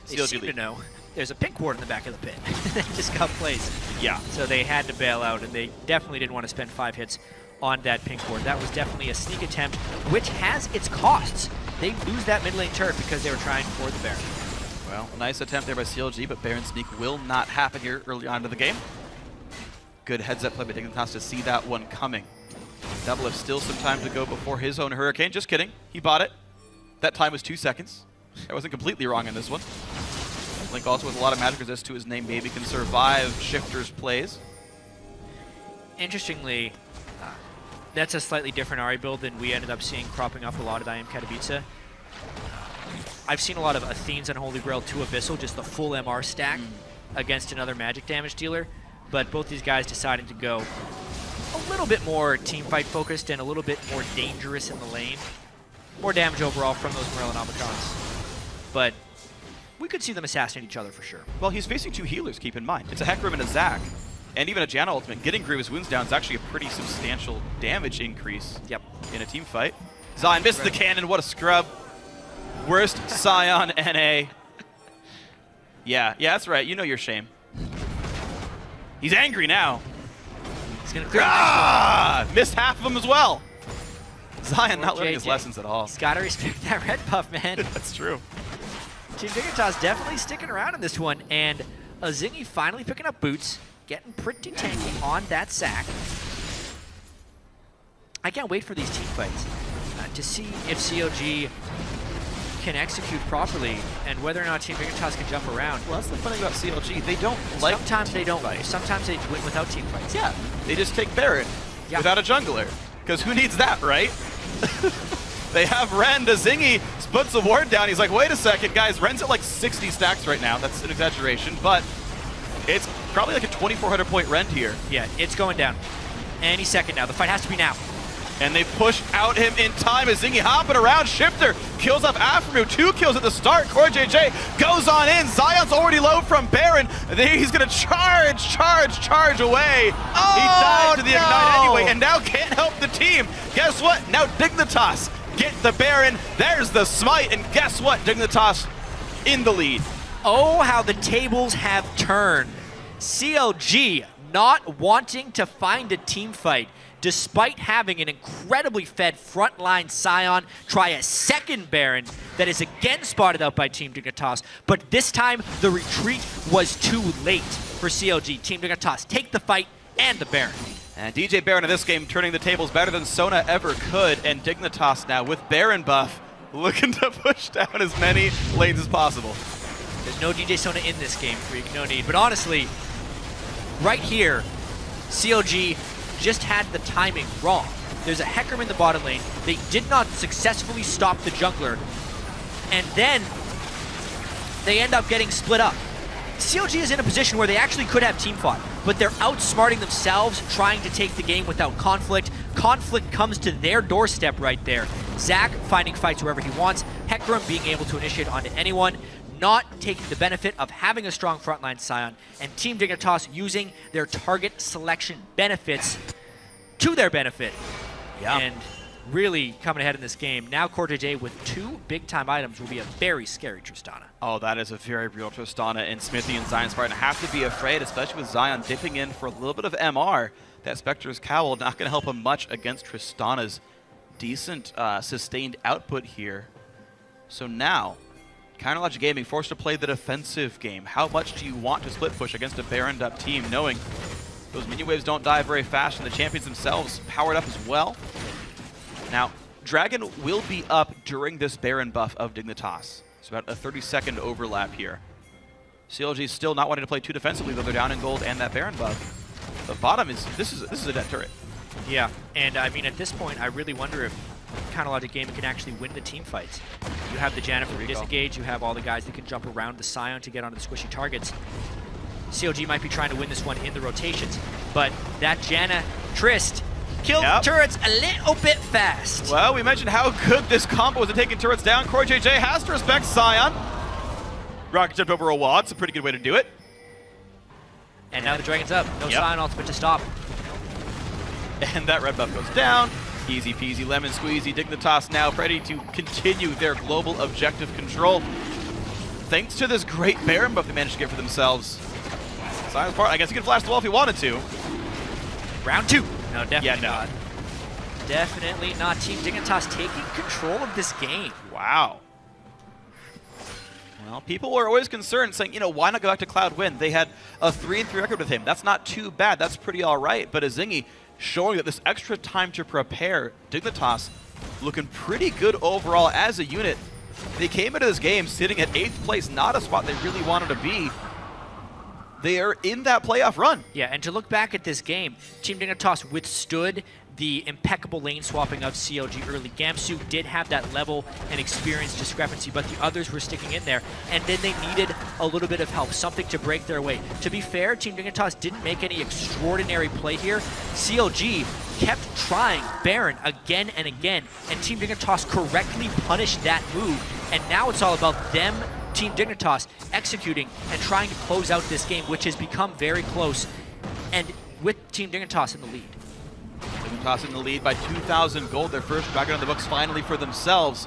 They seem to know. There's a pink ward in the back of the pit. They just got placed. Yeah. So they had to bail out, and they definitely didn't want to spend 5 hits on that pink ward. That was definitely a sneak attempt, which has its costs. They lose that mid lane turret because they were trying for the Baron. Well, nice attempt there by CLG, but Baron sneak will not happen here early on in the game. Good heads-up play by Dignitas to see that one coming. Doublelift still some time to go before his own Hurricane. Just kidding. He bought it. That time was 2 seconds. I wasn't completely wrong in this one. Link also with a lot of magic resist to his name. Maybe can survive Shifter's plays. Interestingly, that's a slightly different Ahri build than we ended up seeing cropping up a lot of IM Katowice. I've seen a lot of Athene's Unholy Grail to Abyssal, just the full MR stack against another magic damage dealer. But both these guys decided to go a little bit more team fight focused and a little bit more dangerous in the lane. More damage overall from those Morel and Omicrons. But we could see them assassinate each other for sure. Well, he's facing 2 healers, keep in mind. It's a Hecarim and a Zac. And even a Janna ultimate. Getting Grievous Wounds down is actually a pretty substantial damage increase in a team fight. Zion misses the cannon. What a scrub. Worst Sion NA. Yeah, that's right. You know your shame. He's angry now. He's going to clear missed half of them as well. Zion not learning his lessons at all. He's got to respect that red buff, man. That's true. Team Dignitas definitely sticking around in this one, and Zingy finally picking up boots, getting pretty tanky on that Zac. I can't wait for these team fights to see if CLG can execute properly and whether or not Team Dignitas can jump around. Well, that's the funny about CLG. They don't like Sometimes they don't. fights. Sometimes they win without team fights. Yeah, they just take Baron without a jungler. Because who needs that, right? They have Ren to Zingy, puts the ward down. He's like, wait a second, guys. Ren's at like 60 stacks right now. That's an exaggeration, but it's probably like a 2,400 point Ren here. Yeah, it's going down. Any second now. The fight has to be now. And they push out him in time as Zingy hopping around. Shifter kills off Aphromoo. 2 kills at the start. Core JJ goes on in. Zion's already low from Baron. He's going to charge away. Oh, he died to the Ignite anyway, and now can't help the team. Guess what? Now Dignitas get the Baron. There's the smite, and guess what? Dignitas in the lead. Oh, how the tables have turned. CLG not wanting to find a team fight, despite having an incredibly fed frontline Sion try a second Baron that is again spotted out by Team Dignitas, but this time the retreat was too late. for CLG. Team Dignitas take the fight and the Baron. And DJ Baron in this game turning the tables better than Sona ever could, and Dignitas now with Baron buff looking to push down as many lanes as possible. There's no DJ Sona in this game, Freak, no need. But honestly, right here, CLG just had the timing wrong. There's a Hecarim in the bottom lane. They did not successfully stop the jungler, and then they end up getting split up. CLG is in a position where they actually could have team fought, but they're outsmarting themselves, trying to take the game without conflict. Conflict comes to their doorstep right there. Zac finding fights wherever he wants, Hecarim being able to initiate onto anyone, not taking the benefit of having a strong frontline Sion, and Team Dignitas using their target selection benefits to their benefit. Yeah. And really coming ahead in this game. Now CoreJJ with 2 big-time items will be a very scary Tristana. Oh, that is a very real Tristana, and Smithy and Zion Spartan have to be afraid, especially with Zion dipping in for a little bit of MR. That Spectre's Cowl not going to help him much against Tristana's decent sustained output here. So now, Counterlogic Gaming forced to play the defensive game. How much do you want to split push against a Baroned up team, knowing those minion waves don't die very fast and the champions themselves powered up as well? Now, Dragon will be up during this Baron buff of Dignitas. It's about a 30-second overlap here. CLG is still not wanting to play too defensively, though they're down in gold and that Baron buff. The bottom is this is a dead turret. Yeah, and I mean at this point, I really wonder if Counterlogic Gaming can actually win the team fights. You have the Janna for disengage, you have all the guys that can jump around the Sion to get onto the squishy targets. CLG might be trying to win this one in the rotations, but that Janna Trist killed turrets a little bit fast. Well, we mentioned how good this combo was at taking turrets down. CoreJJ has to respect Sion. Rocket jumped over a wall. It's a pretty good way to do it. And now the Dragon's up. No Sion ultimate to stop. And that red buff goes down. Easy peasy, lemon squeezy. Dignitas now ready to continue their global objective control. Thanks to this great Baron buff they managed to get for themselves. Sion's part, I guess he could flash the wall if he wanted to. Round 2. No, definitely not. Definitely not. Team Dignitas taking control of this game. Wow. Well, people were always concerned, saying, you know, why not go back to Cloud-Win? They had a 3-3 record with him. That's not too bad. That's pretty all right. But Azingi showing that this extra time to prepare, Dignitas looking pretty good overall as a unit. They came into this game sitting at 8th place, not a spot they really wanted to be. They are in that playoff run. Yeah, and to look back at this game, Team Dignitas withstood the impeccable lane swapping of CLG early. Gamsu did have that level and experience discrepancy, but the others were sticking in there, and then they needed a little bit of help, something to break their way. To be fair, Team Dignitas didn't make any extraordinary play here. CLG kept trying Baron again and again, and Team Dignitas correctly punished that move, and now it's all about them, Team Dignitas, executing and trying to close out this game, which has become very close, and with Team Dignitas in the lead. Dignitas in the lead by 2,000 gold, their first Dragon on the books finally for themselves.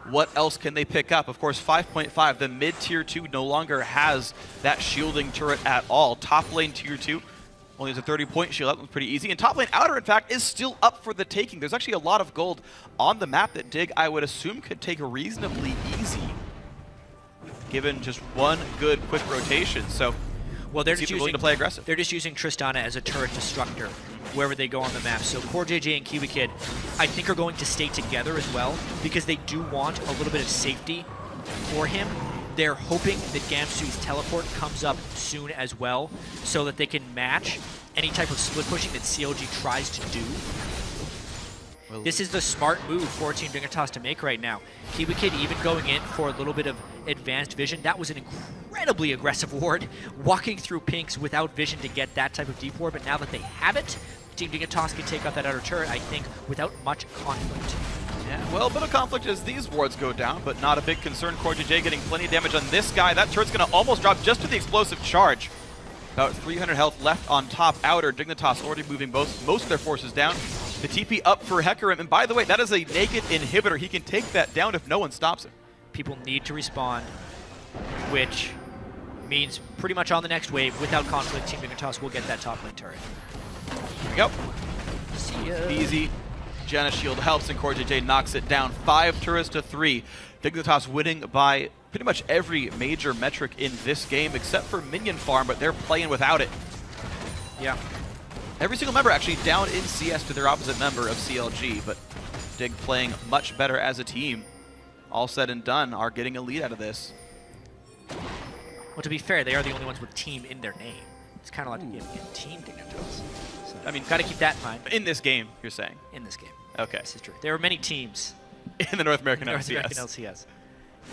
What else can they pick up? Of course, 5.5, the mid-tier 2 no longer has that shielding turret at all. Top lane tier 2 only has a 30-point shield. That one's pretty easy. And top lane outer, in fact, is still up for the taking. There's actually a lot of gold on the map that Dig, I would assume, could take reasonably easy, given just one good quick rotation. So, well, they're just using to play aggressive. They're just using Tristana as a turret destructor wherever they go on the map. So CoreJJ and KiwiKid, I think, are going to stay together as well because they do want a little bit of safety for him. They're hoping that Gamsu's teleport comes up soon as well so that they can match any type of split pushing that CLG tries to do. Well, this is the smart move for Team Dignitas to make right now. KiwiKid even going in for a little bit of advanced vision. That was an incredibly aggressive ward, walking through pinks without vision to get that type of deep ward, but now that they have it, Team Dignitas can take out that outer turret, I think, without much conflict. Yeah, well, a bit of conflict as these wards go down, but not a big concern. CoreJJ getting plenty of damage on this guy. That turret's going to almost drop just to the explosive charge. About 300 health left on top. Outer, Dignitas already moving most of their forces down. The TP up for Hecarim, and by the way, that is a naked inhibitor. He can take that down if no one stops him. People need to respond, which means pretty much on the next wave, without conflict, Team Dignitas will get that top lane turret. Here we go. See ya. Easy. Janna shield helps, and CoreJJ knocks it down. 5 turrets to 3. Dignitas winning by pretty much every major metric in this game, except for minion farm, but they're playing without it. Yeah. Every single member actually down in CS to their opposite member of CLG, but Dig playing much better as a team. All said and done, are getting a lead out of this. Well, to be fair, they are the only ones with team in their name. It's kind of like in Team Dignitas. So, I mean, got to keep that in mind in this game, you're saying? in this game. Okay. This is true. There are many teams In the North American in North LCS. American LCS.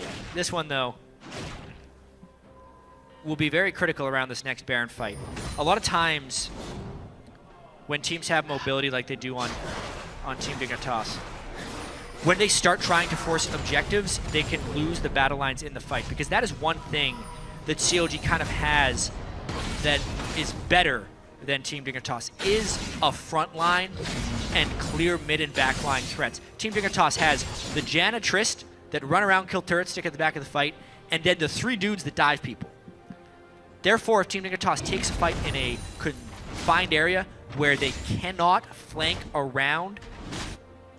Yeah. This one, though, will be very critical around this next Baron fight. A lot of times, when teams have mobility like they do on Team Dignitas, when they start trying to force objectives, they can lose the battle lines in the fight, because that is one thing that CLG kind of has that is better than Team Dignitas, is a front line and clear mid and back line threats. Team Dignitas has the Janna Trist that run around, kill turrets, stick at the back of the fight, and then the 3 dudes that dive people. Therefore, if Team Dignitas takes a fight in a confined area where they cannot flank around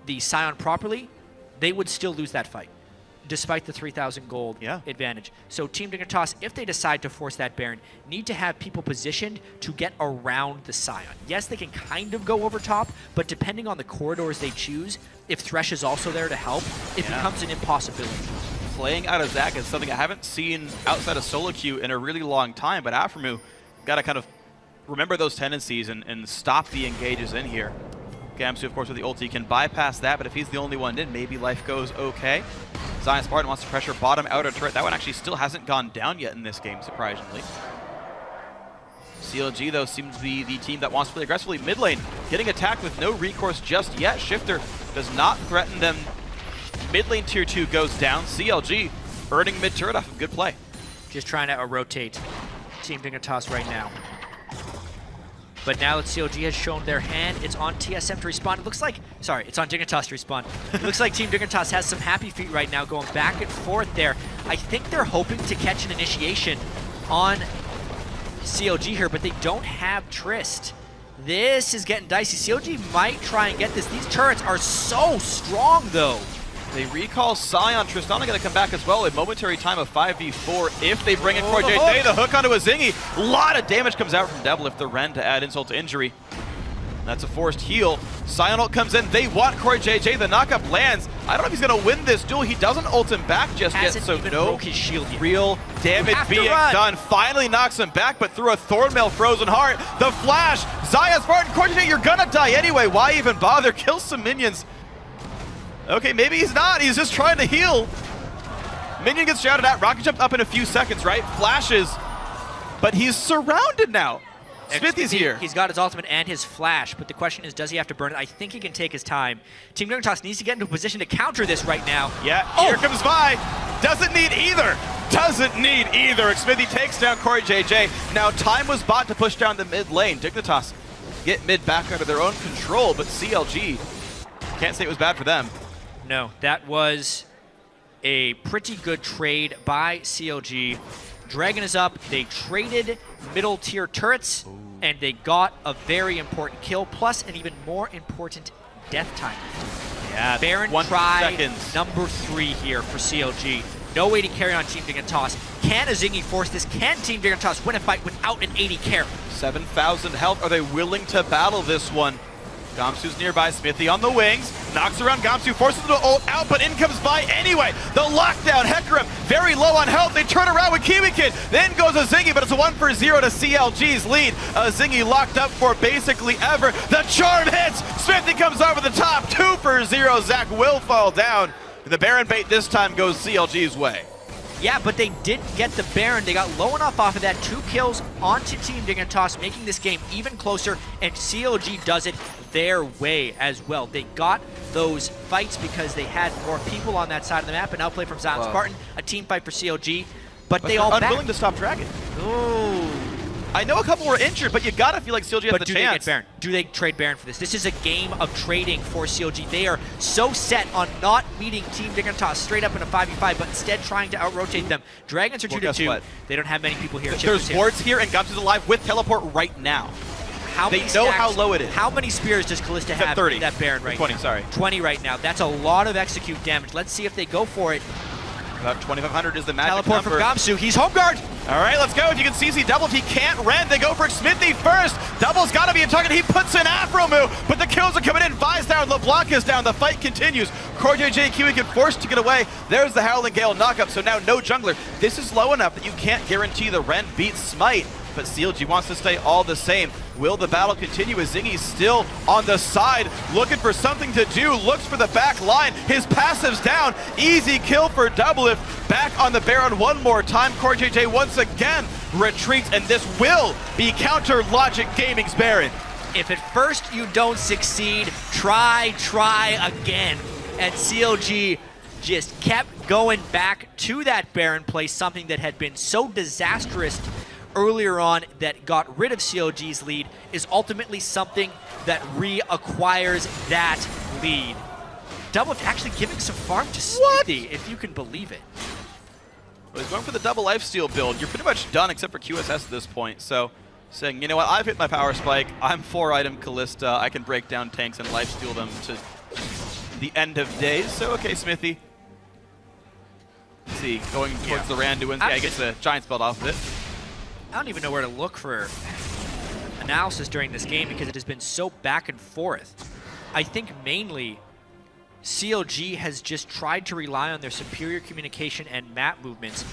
the Sion properly, they would still lose that fight, despite the 3,000 gold advantage. So Team Dignitas, if they decide to force that Baron, need to have people positioned to get around the Sion. Yes, they can kind of go over top, but depending on the corridors they choose, if Thresh is also there to help, it becomes an impossibility. Playing out of Zac is something I haven't seen outside of solo queue in a really long time, but Aphromoo got to kind of remember those tendencies and stop the engages in here. Gamsu, of course, with the ulti can bypass that, but if he's the only one in, maybe life goes okay. Zion Spartan wants to pressure bottom outer turret. That one actually still hasn't gone down yet in this game, surprisingly. CLG, though, seems to be the team that wants to play aggressively. Mid lane, getting attacked with no recourse just yet. Shifter does not threaten them. Mid lane tier 2 goes down. CLG earning mid turret off of good play. Just trying to rotate Team Dignitas right now. But now that CLG has shown their hand, it's on TSM to respond. It looks like, sorry, it's on Dignitas to respond. It looks like Team Dignitas has some happy feet right now going back and forth there. I think they're hoping to catch an initiation on CLG here, but they don't have Trist. This is getting dicey. CLG might try and get this. These turrets are so strong, though. They recall Sion. Tristana going to come back as well. A momentary time of 5v4 if they bring in CoreJJ. The hook onto a Zingy. A lot of damage comes out from Devilift the Ren to add insult to injury. That's a forced heal. Sion ult comes in. They want CoreJJ. The knockup lands. I don't know if he's going to win this duel. He doesn't ult him back just yet, so no broke his shield yet. Real damage being done. Finally knocks him back, but through a Thornmail Frozen Heart. The flash. Zion Spartan, CoreJJ, you're going to die anyway. Why even bother? Kill some minions. Okay, maybe he's not. He's just trying to heal. Minion gets shouted at. Rocket jumped up in a few seconds, right? Flashes. But he's surrounded now. Smithy's here. He's got his ultimate and his flash, but the question is, does he have to burn it? I think he can take his time. Team Dignitas needs to get into a position to counter this right now. Yeah, here comes Vi. Doesn't need either. Doesn't need either. Smithy takes down CoreJJ. Now time was bought to push down the mid lane. Dignitas get mid back under their own control, but CLG can't say it was bad for them. No, that was a pretty good trade by CLG. Dragon is up. They traded middle tier turrets, and they got a very important kill, plus an even more important death time. Yeah, Baron try number 3 here for CLG. No way to carry on Team Dignitas. Can a Zingy force this? Can Team Dignitas win a fight without an 80 carry? 7,000 health. Are they willing to battle this one? Gamsu's nearby, Smithy on the wings, knocks around Gamsu, forces him to ult out, but in comes Vi anyway. The lockdown, Hecarim, very low on health. They turn around with Kiwi Kid, then goes a Zingy, but it's a 1-0 to CLG's lead. A Zingy locked up for basically ever. The charm hits, Smithy comes over the top, 2-0. Zac will fall down. The Baron bait this time goes CLG's way. Yeah, but they didn't get the Baron. They got low enough off of that. 2 kills onto Team Dignitas, making this game even closer, and CLG does it their way as well. They got those fights because they had more people on that side of the map. An outplay from Zion Spartan, a team fight for CLG, but they all unwilling to stop Dragon. Ooh. I know a couple were injured, but you gotta feel like CLG has the chance. But do they get Baron? Do they trade Baron for this? This is a game of trading for CLG. They are so set on not meeting Team Dignitas straight up in a 5v5, but instead trying to out-rotate them. Dragons are 2-2. They don't have many people here. There's wards here, and Gamsu's alive with teleport right now. How They many know stacks- how low it is. How many spears does Kalista have 30. in that Baron right 20, now? sorry. 20 right now. That's a lot of execute damage. Let's see if they go for it. About 2,500 is the magic Teleport number. from Gamsu. He's home guard. All right, let's go. If you can CC double, if he can't rend, they go for Smithy first. Double's got to be a target. He puts in Afro move, but the kills are coming in. Vi's down, LeBlanc is down. The fight continues. CoreJJ Kiwi get forced to get away. There's the Howling Gale knockup, so now no jungler. This is low enough that you can't guarantee the rend beats Smite, but CLG wants to stay all the same. Will the battle continue as Zingy's still on the side, looking for something to do, looks for the back line. His passive's down. Easy kill for Doublelift. Back on the Baron one more time. CoreJJ once again retreats, and this will be Counter Logic Gaming's Baron. If at first you don't succeed, try again. And CLG just kept going back to that Baron play, something that had been so disastrous earlier on that got rid of CLG's lead, is ultimately something that reacquires that lead. Double actually giving some farm to Smithy, if you can believe it. Well, he's going for the double lifesteal build. You're pretty much done except for QSS at this point. So saying, you know what, I've hit my power spike. I'm 4-item Kalista. I can break down tanks and lifesteal them to the end of days. So okay, Smithy. Let's see, going towards the Randuins. Yeah, he gets the giant spelled off of it. I don't even know where to look for analysis during this game because it has been so back and forth. I think mainly CLG has just tried to rely on their superior communication and map movements,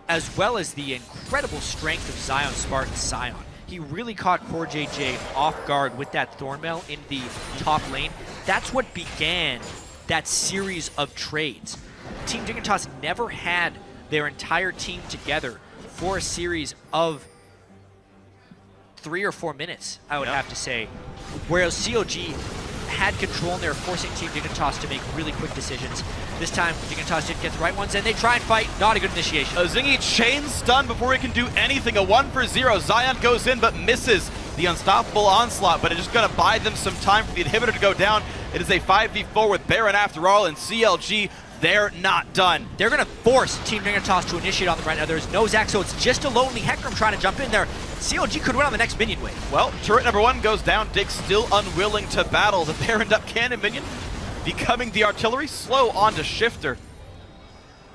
as well as the incredible strength of Zion Spartan Sion. He really caught CoreJJ off guard with that Thornmail in the top lane. That's what began that series of trades. Team Dignitas never had their entire team together for a series of 3 or 4 minutes, I would have to say. Whereas CLG had control and they were forcing Team Dignitas to make really quick decisions. This time, Dignitas didn't get the right ones, and they try and fight. Not a good initiation. Zingy chain stun before he can do anything. A 1-for-0. Zion goes in but misses the unstoppable onslaught, but it's just going to buy them some time for the inhibitor to go down. It is a 5v4 with Baron after all, and CLG, they're not done. They're going to force Team Dignitas to initiate on them right now. There's no Zac, so it's just a lonely Hecarim trying to jump in there. CLG could win on the next minion wave. Well, turret number 1 goes down. Diggs still unwilling to battle. The Baroned up cannon minion becoming the artillery. Slow onto Shifter.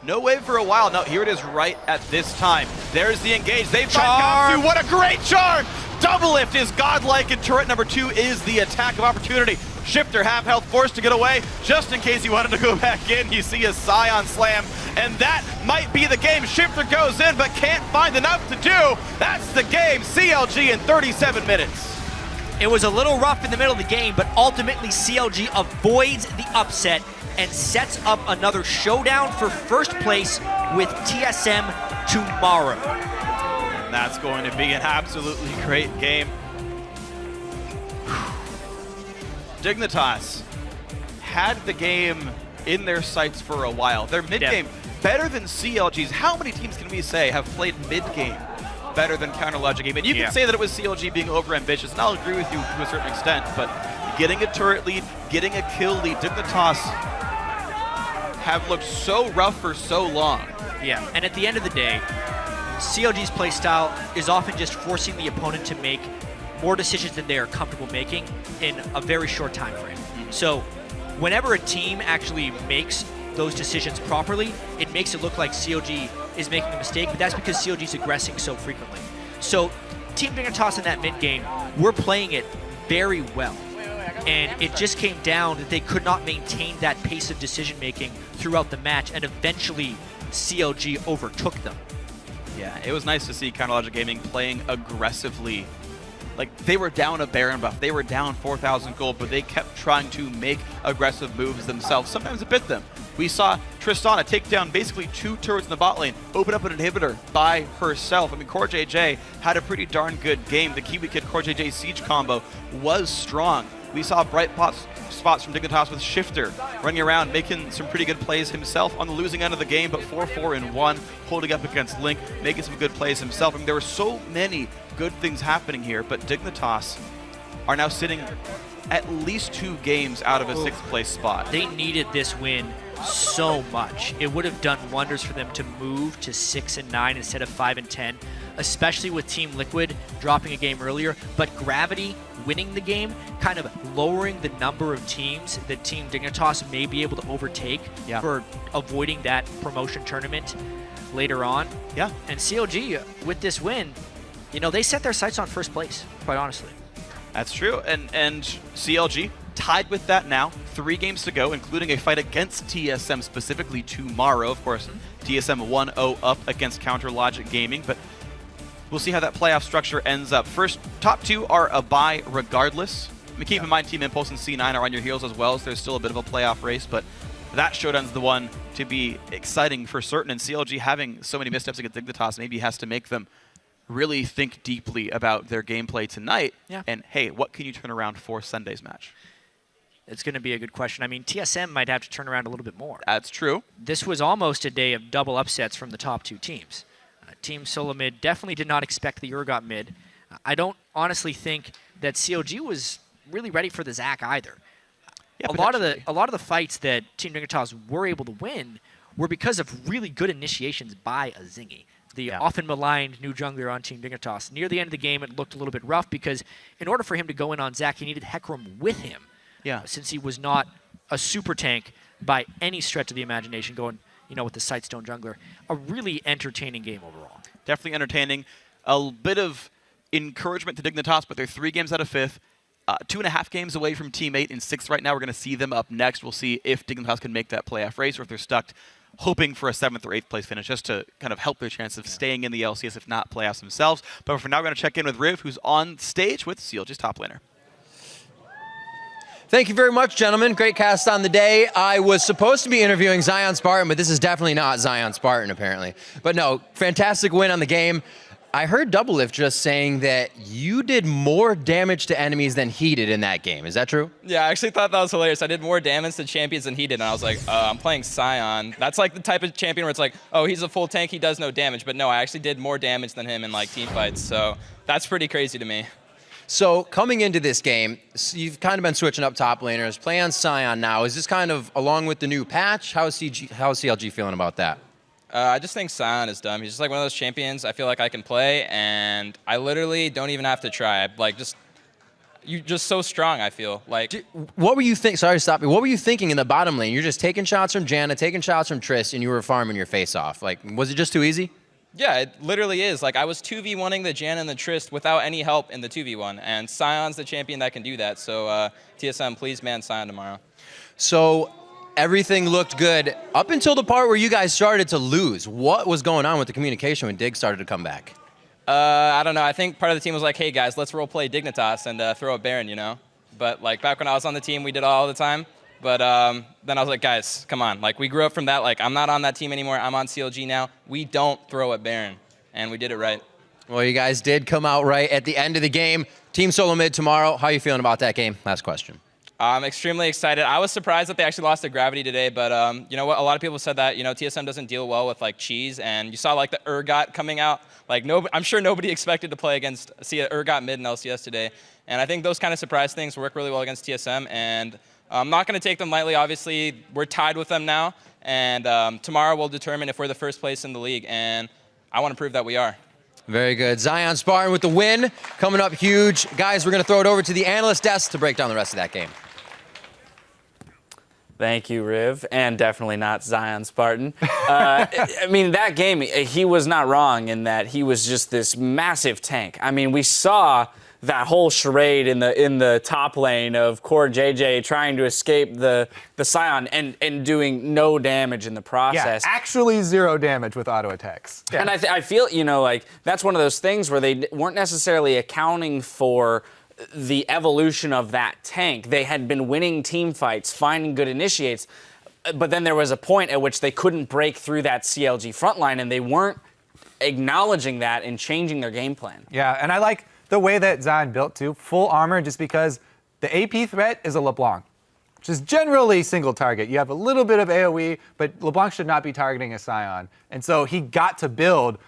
No wave for a while. No, here it is right at this time. There's the engage. They find Gamsu. What a great charm! Doublelift is godlike, and turret number 2 is the attack of opportunity. Shifter, half health, forced to get away, just in case he wanted to go back in. You see a Sion slam, and that might be the game. Shifter goes in, but can't find enough to do. That's the game. CLG in 37 minutes. It was a little rough in the middle of the game, but ultimately CLG avoids the upset and sets up another showdown for first place with TSM tomorrow. And that's going to be an absolutely great game. Dignitas had the game in their sights for a while. Their mid-game better than CLG's. How many teams can we say have played mid-game better than Counter Logic Game? And you can say that it was CLG being over-ambitious, and I'll agree with you to a certain extent, but getting a turret lead, getting a kill lead, Dignitas have looked so rough for so long. Yeah, and at the end of the day, CLG's playstyle is often just forcing the opponent to make more decisions than they are comfortable making in a very short time frame. So whenever a team actually makes those decisions properly, it makes it look like CLG is making a mistake, but that's because CLG is aggressing so frequently. So Team Dignitas in that mid game, we're playing it very well. And it just came down that they could not maintain that pace of decision making throughout the match, and eventually CLG overtook them. Yeah, it was nice to see Counter Logic Gaming playing aggressively. Like, they were down a Baron buff, they were down 4,000 gold, but they kept trying to make aggressive moves themselves. Sometimes it bit them. We saw Tristana take down basically 2 turrets in the bot lane, open up an inhibitor by herself. I mean, CoreJJ had a pretty darn good game. The Kiwi Kid CoreJJ Siege combo was strong. We saw bright spots from Dignitas with Shifter running around, making some pretty good plays himself on the losing end of the game, but 4-4-1, holding up against Link, making some good plays himself. I mean, there were so many good things happening here, but Dignitas are now sitting at least 2 games out of a 6th place spot. They needed this win so much. It would have done wonders for them to move to 6 and 9 instead of 5 and 10. especially with Team Liquid dropping a game earlier, but Gravity winning the game, kind of lowering the number of teams that Team Dignitas may be able to overtake for avoiding that promotion tournament later on. Yeah. And CLG, with this win, they set their sights on first place, quite honestly. That's true. And CLG tied with that now. 3 games to go, including a fight against TSM specifically tomorrow. Of course, TSM 1-0 up against Counter Logic Gaming, but we'll see how that playoff structure ends up. First, top 2 are a bye regardless. I mean, keep in mind Team Impulse and C9 are on your heels as well, so there's still a bit of a playoff race, but that showdown's the one to be exciting for certain. And CLG having so many missteps against Dignitas maybe has to make them really think deeply about their gameplay tonight. Yeah. And, hey, what can you turn around for Sunday's match? It's going to be a good question. I mean, TSM might have to turn around a little bit more. That's true. This was almost a day of double upsets from the top 2 teams. Team Solo Mid definitely did not expect the Urgot mid. I don't honestly think that CLG was really ready for the Zac either. Yeah, a lot of the fights that Team Dignitas were able to win were because of really good initiations by a Zingy, the often maligned new jungler on Team Dignitas. Near the end of the game, it looked a little bit rough because in order for him to go in on Zac, he needed Hecarim with him. Yeah. Since he was not a super tank by any stretch of the imagination, going, with the Sightstone jungler. A really entertaining game overall. Definitely entertaining. A bit of encouragement to Dignitas, but they're 3 games out of 5th. 2.5 games away from Team 8 in 6th right now. We're going to see them up next. We'll see if Dignitas can make that playoff race or if they're stuck hoping for a 7th or 8th place finish just to kind of help their chance of staying in the LCS, if not playoffs themselves. But for now, we're going to check in with Riv, who's on stage with CLG's top laner. Thank you very much, gentlemen. Great cast on the day. I was supposed to be interviewing Zion Spartan, but this is definitely not Zion Spartan, apparently. But no, fantastic win on the game. I heard Doublelift just saying that you did more damage to enemies than he did in that game. Is that true? Yeah, I actually thought that was hilarious. I did more damage to champions than he did, and I was like, I'm playing Sion. That's like the type of champion where it's like, oh, he's a full tank, he does no damage. But no, I actually did more damage than him in like team fights, so that's pretty crazy to me. So coming into this game, you've kind of been switching up top laners, play on Sion now. Is this kind of along with the new patch? How is CLG feeling about that? I just think Sion is dumb. He's just like one of those champions I feel like I can play, and I literally don't even have to try. Like, you're just so strong, I feel. Like, what were you thinking? Sorry to stop you. What were you thinking in the bottom lane? You're just taking shots from Janna, taking shots from Triss, and you were farming your face off. Like, was it just too easy? yeah, it literally is. Like, I was 2v1ing the Janna and the Trist without any help in the 2v1, and Sion's the champion that can do that. So, TSM, please ban Sion tomorrow. So everything looked good up until the part where you guys started to lose. What was going on with the communication when Dig started to come back? I don't know. I think part of the team was like, hey, guys, let's roleplay Dignitas and throw a Baron, you know? But, like, back when I was on the team, we did it all the time. But then I was like, guys, come on. Like, we grew up from that. Like, I'm not on that team anymore. I'm on CLG now. We don't throw at Baron. And we did it right. Well, you guys did come out right at the end of the game. Team Solo Mid tomorrow. How are you feeling about that game? Last question. I'm extremely excited. I was surprised that they actually lost to Gravity today, but you know what? A lot of people said that, you know, TSM doesn't deal well with, like, cheese, and you saw, like, the Urgot coming out. Like, I'm sure nobody expected to play against, see an Urgot mid in LCS today. And I think those kind of surprise things work really well against TSM, and I'm not going to take them lightly. Obviously, we're tied with them now, and tomorrow we'll determine if we're the first place in the league, and I want to prove that we are. Very good. Zion Spartan with the win. Coming up huge. Guys, we're going to throw it over to the analyst desk to break down the rest of that game. Thank you, Riv, and definitely not Zion Spartan. I mean, that game, he was not wrong in that he was just this massive tank. I mean, we saw that whole charade in the top lane of Core JJ trying to escape the Sion and doing no damage in the process. Yeah, actually 0 damage with auto attacks. Yeah. And I feel, you know, like that's one of those things where they weren't necessarily accounting for the evolution of that tank. They had been winning team fights, finding good initiates, but then there was a point at which they couldn't break through that CLG front line, and they weren't acknowledging that and changing their game plan. Yeah, and I like the way that Zion built too. Full armor just because the AP threat is a LeBlanc, which is generally single target. You have a little bit of AoE, but LeBlanc should not be targeting a Sion. And so he got to build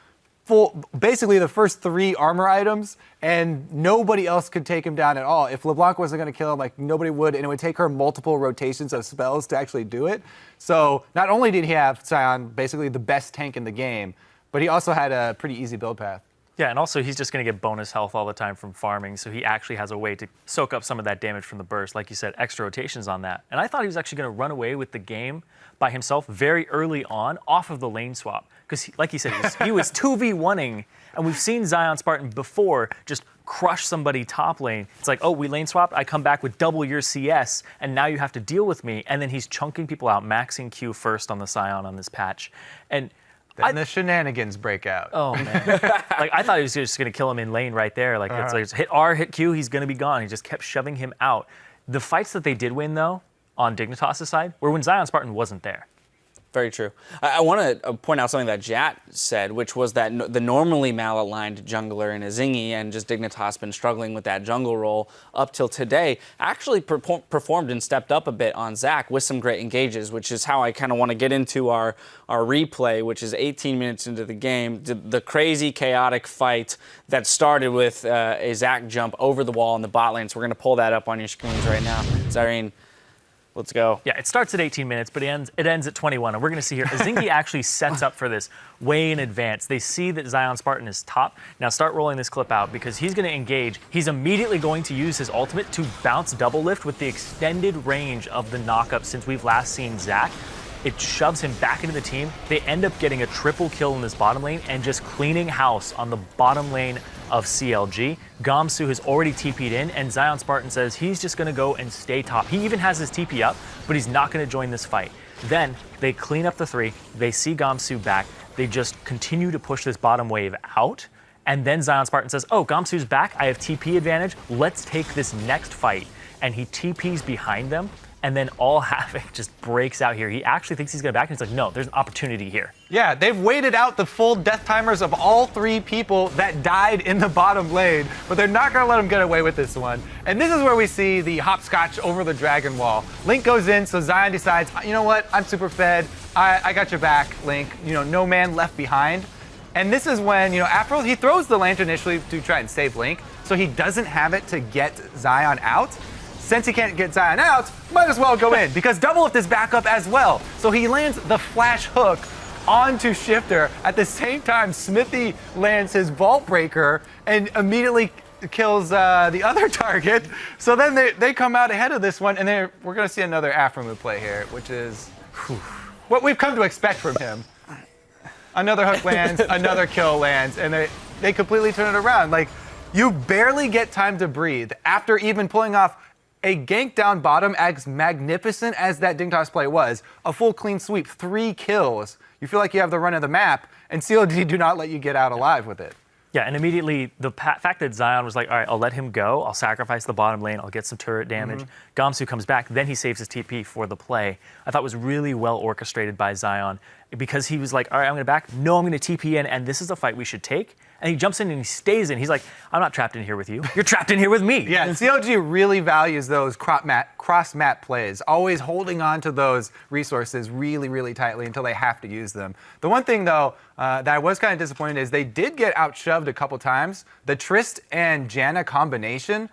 basically the first 3 armor items, and nobody else could take him down at all. If LeBlanc wasn't going to kill him, like, nobody would, and it would take her multiple rotations of spells to actually do it. So not only did he have Sion, basically the best tank in the game, but he also had a pretty easy build path. Yeah, and also he's just going to get bonus health all the time from farming, so he actually has a way to soak up some of that damage from the burst. Like you said, extra rotations on that. And I thought he was actually going to run away with the game by himself very early on off of the lane swap. Because, like he said, he was 2v1ing, and we've seen Zion Spartan before just crush somebody top lane. It's like, oh, we lane swapped, I come back with double your CS, and now you have to deal with me. And then he's chunking people out, maxing Q first on the Sion on this patch. And Then the shenanigans break out. oh man, like I thought he was just gonna kill him in lane right there. Like it's like hit R, hit Q, he's gonna be gone. He just kept shoving him out. The fights that they did win though, on Dignitas' side, were when Zion Spartan wasn't there. Very true. I want to point out something that Jat said, which was that the normally mal-aligned jungler in Azingi and just Dignitas been struggling with that jungle role up till today, actually performed and stepped up a bit on Zac with some great engages, which is how I kind of want to get into our replay, which is 18 minutes into the game. The crazy, chaotic fight that started with a Zac jump over the wall in the bot lane. So we're going to pull that up on your screens right now. Zareen, let's go. Yeah, it starts at 18 minutes, but it ends at 21. And we're going to see here, Azingi actually sets up for this way in advance. They see that Zion Spartan is top. Now start rolling this clip out because he's going to engage. He's immediately going to use his ultimate to bounce double lift with the extended range of the knockup since we've last seen Zac. It shoves him back into the team. They end up getting a triple kill in this bottom lane and just cleaning house on the bottom lane of CLG. Gamsu has already TP'd in, and Zion Spartan says he's just going to go and stay top. He even has his TP up, but he's not going to join this fight. Then they clean up the 3. They see Gamsu back. They just continue to push this bottom wave out. And then Zion Spartan says, oh, Gamsu's back. I have TP advantage. Let's take this next fight. And he TPs behind them. And then all havoc just breaks out here. He actually thinks he's going to back, and he's like, no, there's an opportunity here. Yeah, they've waited out the full death timers of all 3 people that died in the bottom lane, but they're not going to let them get away with this one. And this is where we see the hopscotch over the Dragon Wall. Link goes in, so Zion decides, you know what, I'm super fed. I got your back, Link. You know, no man left behind. And this is when, you know, after he throws the lantern initially to try and save Link, so he doesn't have it to get Zion out. Since he can't get Zion out, might as well go in, because Doublelift is back up as well. So he lands the flash hook onto Shifter. At the same time, Smithy lands his Vault Breaker and immediately kills the other target. So then they come out ahead of this one, and we're going to see another Aphromoo play here, which is what we've come to expect from him. Another hook lands, another kill lands, and they completely turn it around. Like, you barely get time to breathe after even pulling off a gank down bottom as magnificent as that Dignitas play was. A full clean sweep, 3 kills. You feel like you have the run of the map, and CLG do not let you get out alive with it. Yeah, and immediately the fact that Zion was like, all right, I'll let him go. I'll sacrifice the bottom lane. I'll get some turret damage. Gamsu comes back. Then he saves his TP for the play. I thought was really well orchestrated by Zion because he was like, all right, I'm going to back. No, I'm going to TP in, and this is a fight we should take. And he jumps in and he stays in. He's like, I'm not trapped in here with you. You're trapped in here with me. Yeah, and CLG really values those cross-map plays, always holding on to those resources really, really tightly until they have to use them. The one thing, though, that I was kind of disappointed is they did get outshoved a couple times. The Trist and Janna combination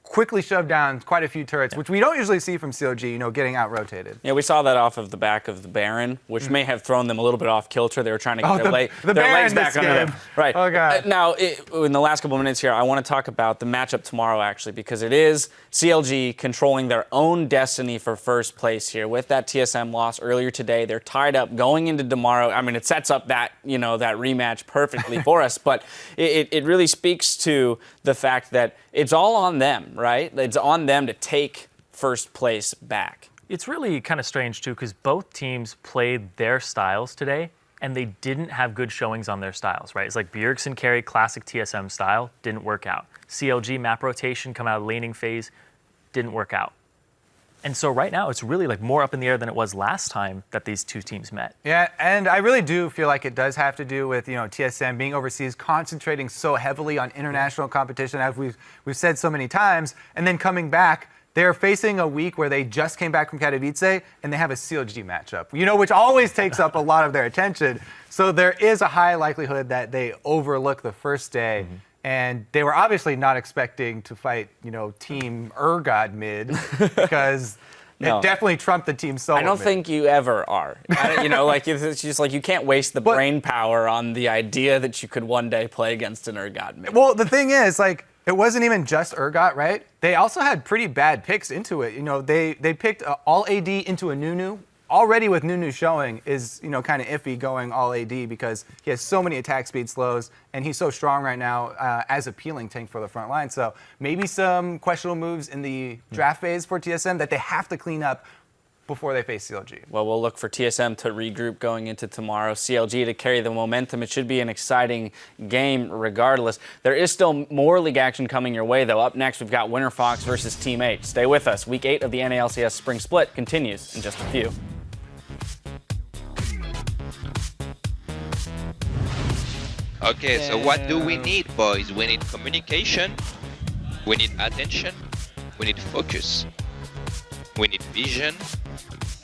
quickly shoved down quite a few turrets, which we don't usually see from CLG, you know, getting out-rotated. Yeah, we saw that off of the back of the Baron, which may have thrown them a little bit off kilter. They were trying to get their legs back under them. Right. Oh, God. Now, in the last couple of minutes here, I want to talk about the matchup tomorrow, actually, because it is CLG controlling their own destiny for first place here. With that TSM loss earlier today, they're tied up going into tomorrow. I mean, it sets up that, you know, that rematch perfectly for us, but it really speaks to the fact that it's all on them, right? It's on them to take first place back. It's really kind of strange, too, because both teams played their styles today, and they didn't have good showings on their styles, right? It's like Bjergsen carried classic TSM style, didn't work out. CLG map rotation, come out of laning phase, didn't work out. And so right now, it's really like more up in the air than it was last time that these two teams met. Yeah, and I really do feel like it does have to do with, you know, TSM being overseas, concentrating so heavily on international competition, as we've said so many times, and then coming back, they're facing a week where they just came back from Katowice, and they have a CLG matchup, you know, which always takes up a lot of their attention. So there is a high likelihood that they overlook the first day. And they were obviously not expecting to fight, you know, Team Urgot mid because No. It definitely trumped the team solo. I don't think you ever are. Like it's just like you can't waste the brain power on the idea that you could one day play against an Urgot mid. Well, the thing is, like, it wasn't even just Urgot, right? They also had pretty bad picks into it. You know, they picked all AD into a Nunu. Already with Nunu showing is, you know, kind of iffy going all AD because he has so many attack speed slows and he's so strong right now as a peeling tank for the front line. So maybe some questionable moves in the draft phase for TSM that they have to clean up before they face CLG. Well, we'll look for TSM to regroup going into tomorrow. CLG to carry the momentum. It should be an exciting game regardless. There is still more league action coming your way, though. Up next, we've got Winter Fox versus Team 8. Stay with us. Week 8 of the NALCS Spring Split continues in just a few. Okay, so what do we need, boys? We need communication, we need attention, we need focus, we need vision,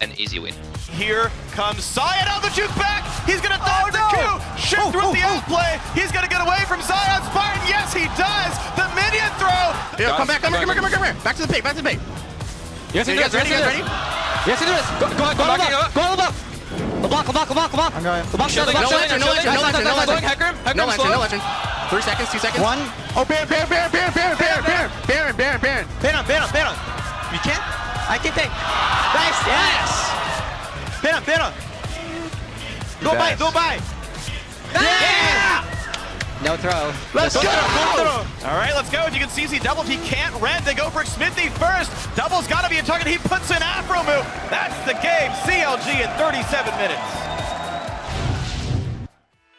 and easy win. Here comes Zion on the juke back. He's going to throw the Q. Shift with the outplay. He's going to get away from Zion Spartan. Yes, he does. The minion throw. Here, come back, come here. Back to the bait, back to the bait. You guys ready? Yes, do this. Go on the block. The block. I'm going. The block, no lantern. No lantern. 3 seconds, 2 seconds. One. Oh, Baron. Ban on. You can't? I can take. Nice. Yes. Ban on. Go by. Yeah. No throw. Let's go. All right, let's go. As you can see, Double, he can't rend. They go for Smithy first. Double's got to be a target. He puts an Afro move. That's the game. CLG in 37 minutes.